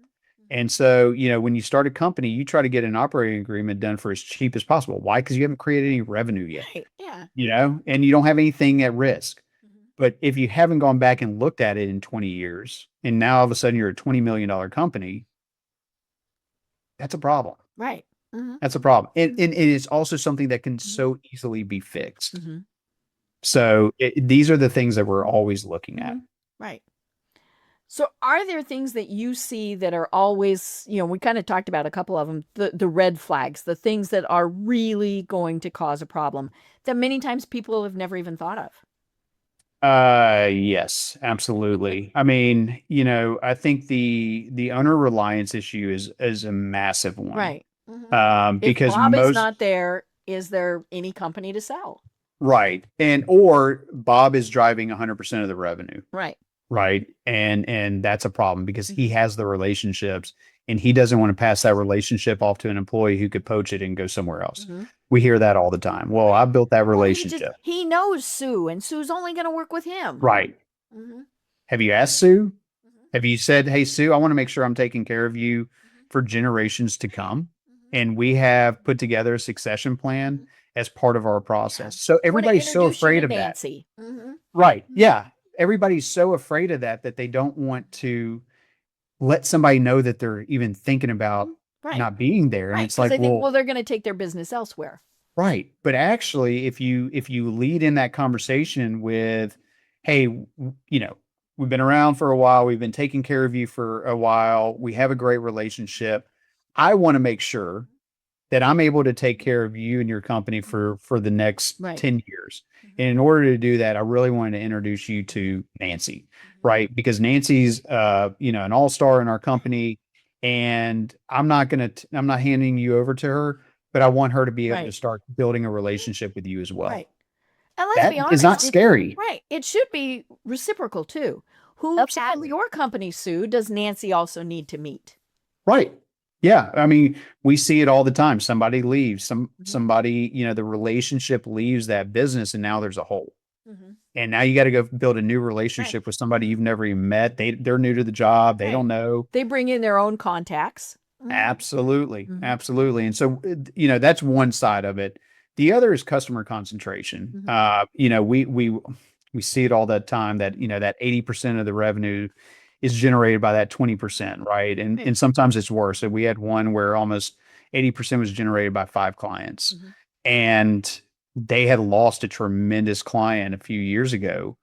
And so, when you start a company, you try to get an operating agreement done for as cheap as possible. Why? Because you haven't created any revenue yet, Right. Yeah. and you don't have anything at risk. But if you haven't gone back and looked at it in 20 years, and now all of a sudden you're a $20 million company, that's a problem. Right. That's a problem. And it's also something that can so easily be fixed. So these are the things that we're always looking at. Right. So are there things that you see that are always, we kind of talked about a couple of them, the red flags, the things that are really going to cause a problem that many times people have never even thought of? Yes, absolutely. I mean, I think the owner reliance issue is a massive one. Right. If Because Bob is most not there, is there any company to sell? right. Or Bob is driving 100% of the revenue. Right. Right. And that's a problem because he has the relationships and he doesn't want to pass that relationship off to an employee who could poach it and go somewhere else. We hear that all the time. Well, I built that relationship. He knows Sue, and Sue's only going to work with him. Right. Have you asked Sue? Have you said, hey, Sue, I want to make sure I'm taking care of you for generations to come? And we have put together a succession plan as part of our process. So everybody's so afraid of that. Right. Yeah. Everybody's so afraid of that they don't want to let somebody know that they're even thinking about not being there. And it's like, they think, well, they're going to take their business elsewhere. Right. But actually, if you lead in that conversation with, hey, we've been around for a while, we've been taking care of you for a while, we have a great relationship. I want to make sure that I'm able to take care of you and your company for the next 10 years. And in order to do that, I really wanted to introduce you to Nancy, right? Because Nancy's, an all-star in our company, and I'm not handing you over to her, but I want her to be able to start building a relationship with you as well. Right. And let's be honest, is not scary. Right. It should be reciprocal too. Who at your company, Sue, does Nancy also need to meet? Right. Yeah. I mean, we see it all the time. Somebody leaves, somebody, the relationship leaves that business and now there's a hole. And now you got to go build a new relationship with somebody you've never even met. They're new to the job. They don't know. They bring in their own contacts. Absolutely. Absolutely. And so, that's one side of it. The other is customer concentration. We see it all the time that, that 80% of the revenue is generated by that 20%, right? Right. And sometimes it's worse. So we had one where almost 80% was generated by 5 clients. Mhm. And they had lost a tremendous client a few years ago,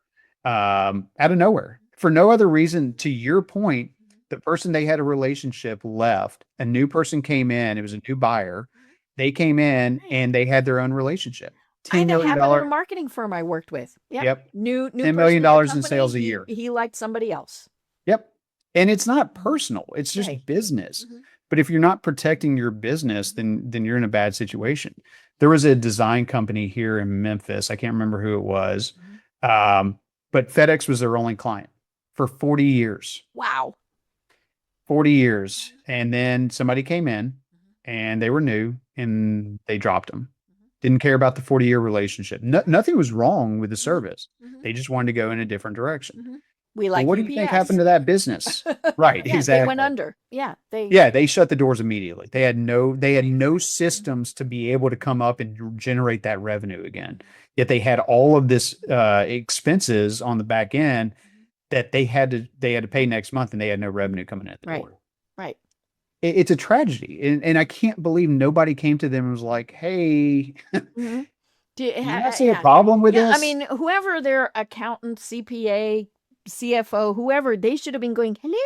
out of nowhere for no other reason. To your point, the person they had a relationship left, a new person came in, it was a new buyer. They came in Right. and they had their own relationship. I $10 that million. happened at a marketing firm I worked with. Yep. Yep. New $10 person million at the dollars in company. sales a He year. he liked somebody else. Yep. And it's not personal. It's Right. just business. Mhm. But if you're not protecting your business, then you're in a bad situation. There was a design company here in Memphis. I can't remember who it was. Mhm. Um, but FedEx was their only client for 40 years. Wow. 40 years. And then somebody came in Mhm. and they were new and they dropped them. Mhm. Didn't care about the 40-year relationship. Nothing was wrong with the Mhm. service. Mhm. They just wanted to go in a different direction. Mhm. We Well, like what do you think UPS. happened to that business? Right, Yeah, they went exactly. under. Yeah, they Yeah, they shut the doors immediately. They had right. no Mhm. systems to be able to come up and generate that revenue again. Mhm. Yet they had all of this expenses on the back end Mhm. that they had to pay next month, and they had no revenue coming in the Right. door. Right. It's a tragedy, and I can't believe nobody came to them and was like, "Hey, Mhm. do you not see a Yeah. problem with Yeah, I this?" mean, whoever their accountant, CPA, CFO, whoever, they should have been going, "Hello,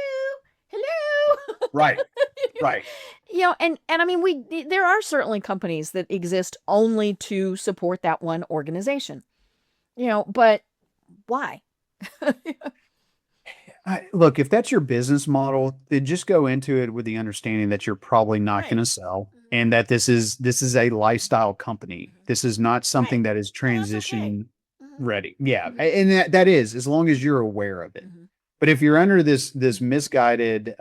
hello." Right, right. And I mean, there are certainly companies that exist only to support that one organization. But why? Look, if that's your business model, then just go into it with the understanding that you're probably not going Right. to sell, Mhm. and that this is a lifestyle company. Mhm. This is not Right. something that is And that's okay. transition Mhm. ready. Yeah, Mhm. and that is as long as you're aware of it. Mhm. But if you're under this Mhm. misguided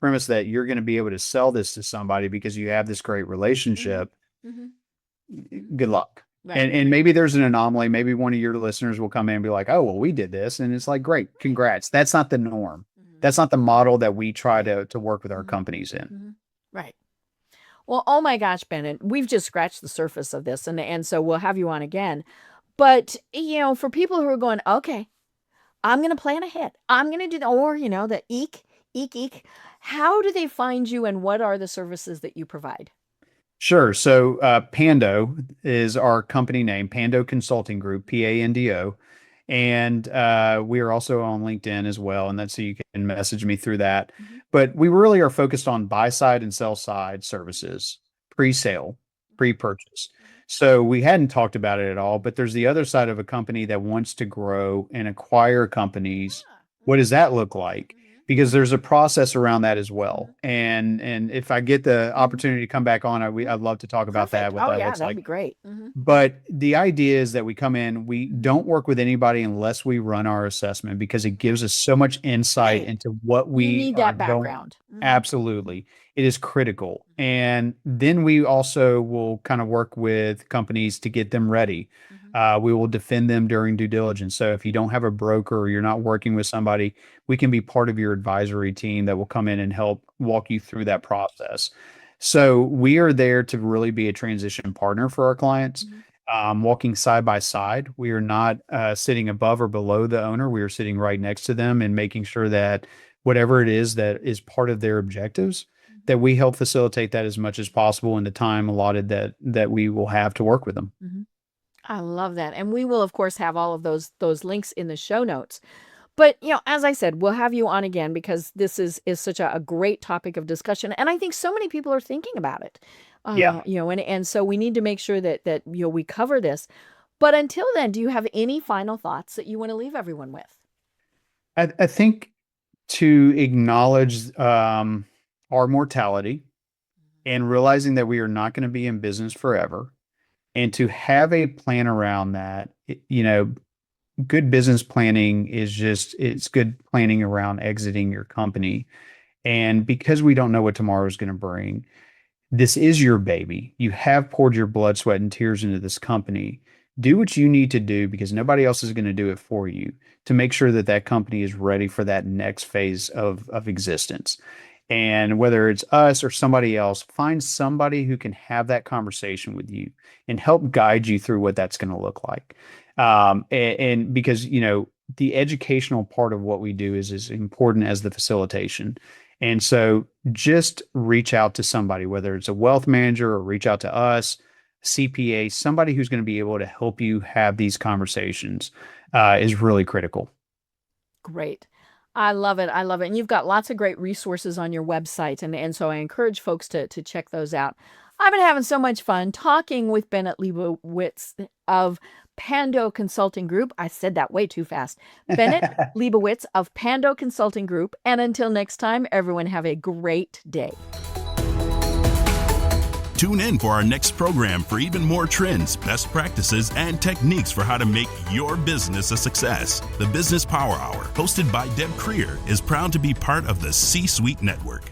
premise that you're going to be able to sell this to somebody because you have this great Mhm. relationship, Mhm. Mhm. good luck. Right. And maybe there's an anomaly. Maybe one of your listeners will come in and be like, "Oh, well, we did this," and it's like, "Great, Right. congrats." That's not the norm. Mhm. That's not the model that we try Right. to work with our Mhm. companies in. Mhm. Right. Well, oh my gosh, Bennett, we've just scratched the surface of this, and so we'll have you on again. But for people who are going, okay, I'm going to plan ahead. I'm going to do, or the eek. How do they find you, and what are the services that you provide? Sure. So Pando is our company name, Pando Consulting Group, Pando. And we are also on LinkedIn as well. And that's so you can message me through that. Mhm. But we really are focused on buy side and sell side services, pre-sale, Mhm. pre-purchase. Mhm. So we hadn't talked about it at all, but there's the other side of a company that wants to grow and acquire companies. Ah. What Mhm. does that look like? Mhm. Because there's a process around that as Mhm. well. And if I get the Mhm. opportunity to come back on, Mhm. I'd love to talk about that, Perfect. what Oh that yeah, looks that'd like. be great. Mhm. But the idea is that we come in, we Mhm. don't work with anybody unless we run our assessment because it gives us so much insight Right. into what You we need are that going. background. Mhm. Absolutely. It is critical. Mhm. And then we also will kind of work with companies to get them ready. Mhm. We will defend them during due diligence. So if you don't have a broker or you're not working with somebody, we can be part of your advisory team that will come in and help walk you through that process. So we are there to really be a transition partner for our clients, Mhm. walking side by side. We are not sitting above or below the owner. We are sitting right next to them and making sure that whatever it is that is part of their objectives, Mhm. that we help facilitate that as much as possible in the time allotted that we will have to work with them. Mhm. I love that. And we will of course have all of those links in the show notes. But, as I said, we'll have you on again because this is such a great topic of discussion. And I think so many people are thinking about it. Yeah. And so we need to make sure that we cover this. But until then, do you have any final thoughts that you want to leave everyone with? I think to acknowledge our mortality and realizing that we are not going to be in business forever and to have a plan around that, good business planning is just it's good planning around exiting your company. And because we don't know what tomorrow is going to bring, this is your baby. You have poured your blood, sweat, and tears into this company. Do what you need to do because nobody else is going to do it for you to make sure that that company is ready for that next phase of existence. And whether it's us or somebody else, find somebody who can have that conversation with you and help guide you through what that's going to look like. And because, the educational part of what we do is as important as the facilitation. And so just reach out to somebody, whether it's a wealth manager or reach out to us, CPA, somebody who's going to be able to help you have these conversations is really critical. Great. I love it. I love it. And you've got lots of great resources on your website. And so I encourage folks to check those out. I've been having so much fun talking with Bennett Lebowitz of Pando Consulting Group. I said that way too fast. Bennett Lebowitz of Pando Consulting Group. And until next time, everyone have a great day. Tune in for our next program for even more trends, best practices, and techniques for how to make your business a success. The Business Power Hour, hosted by Deb Creer, is proud to be part of the C-Suite Network.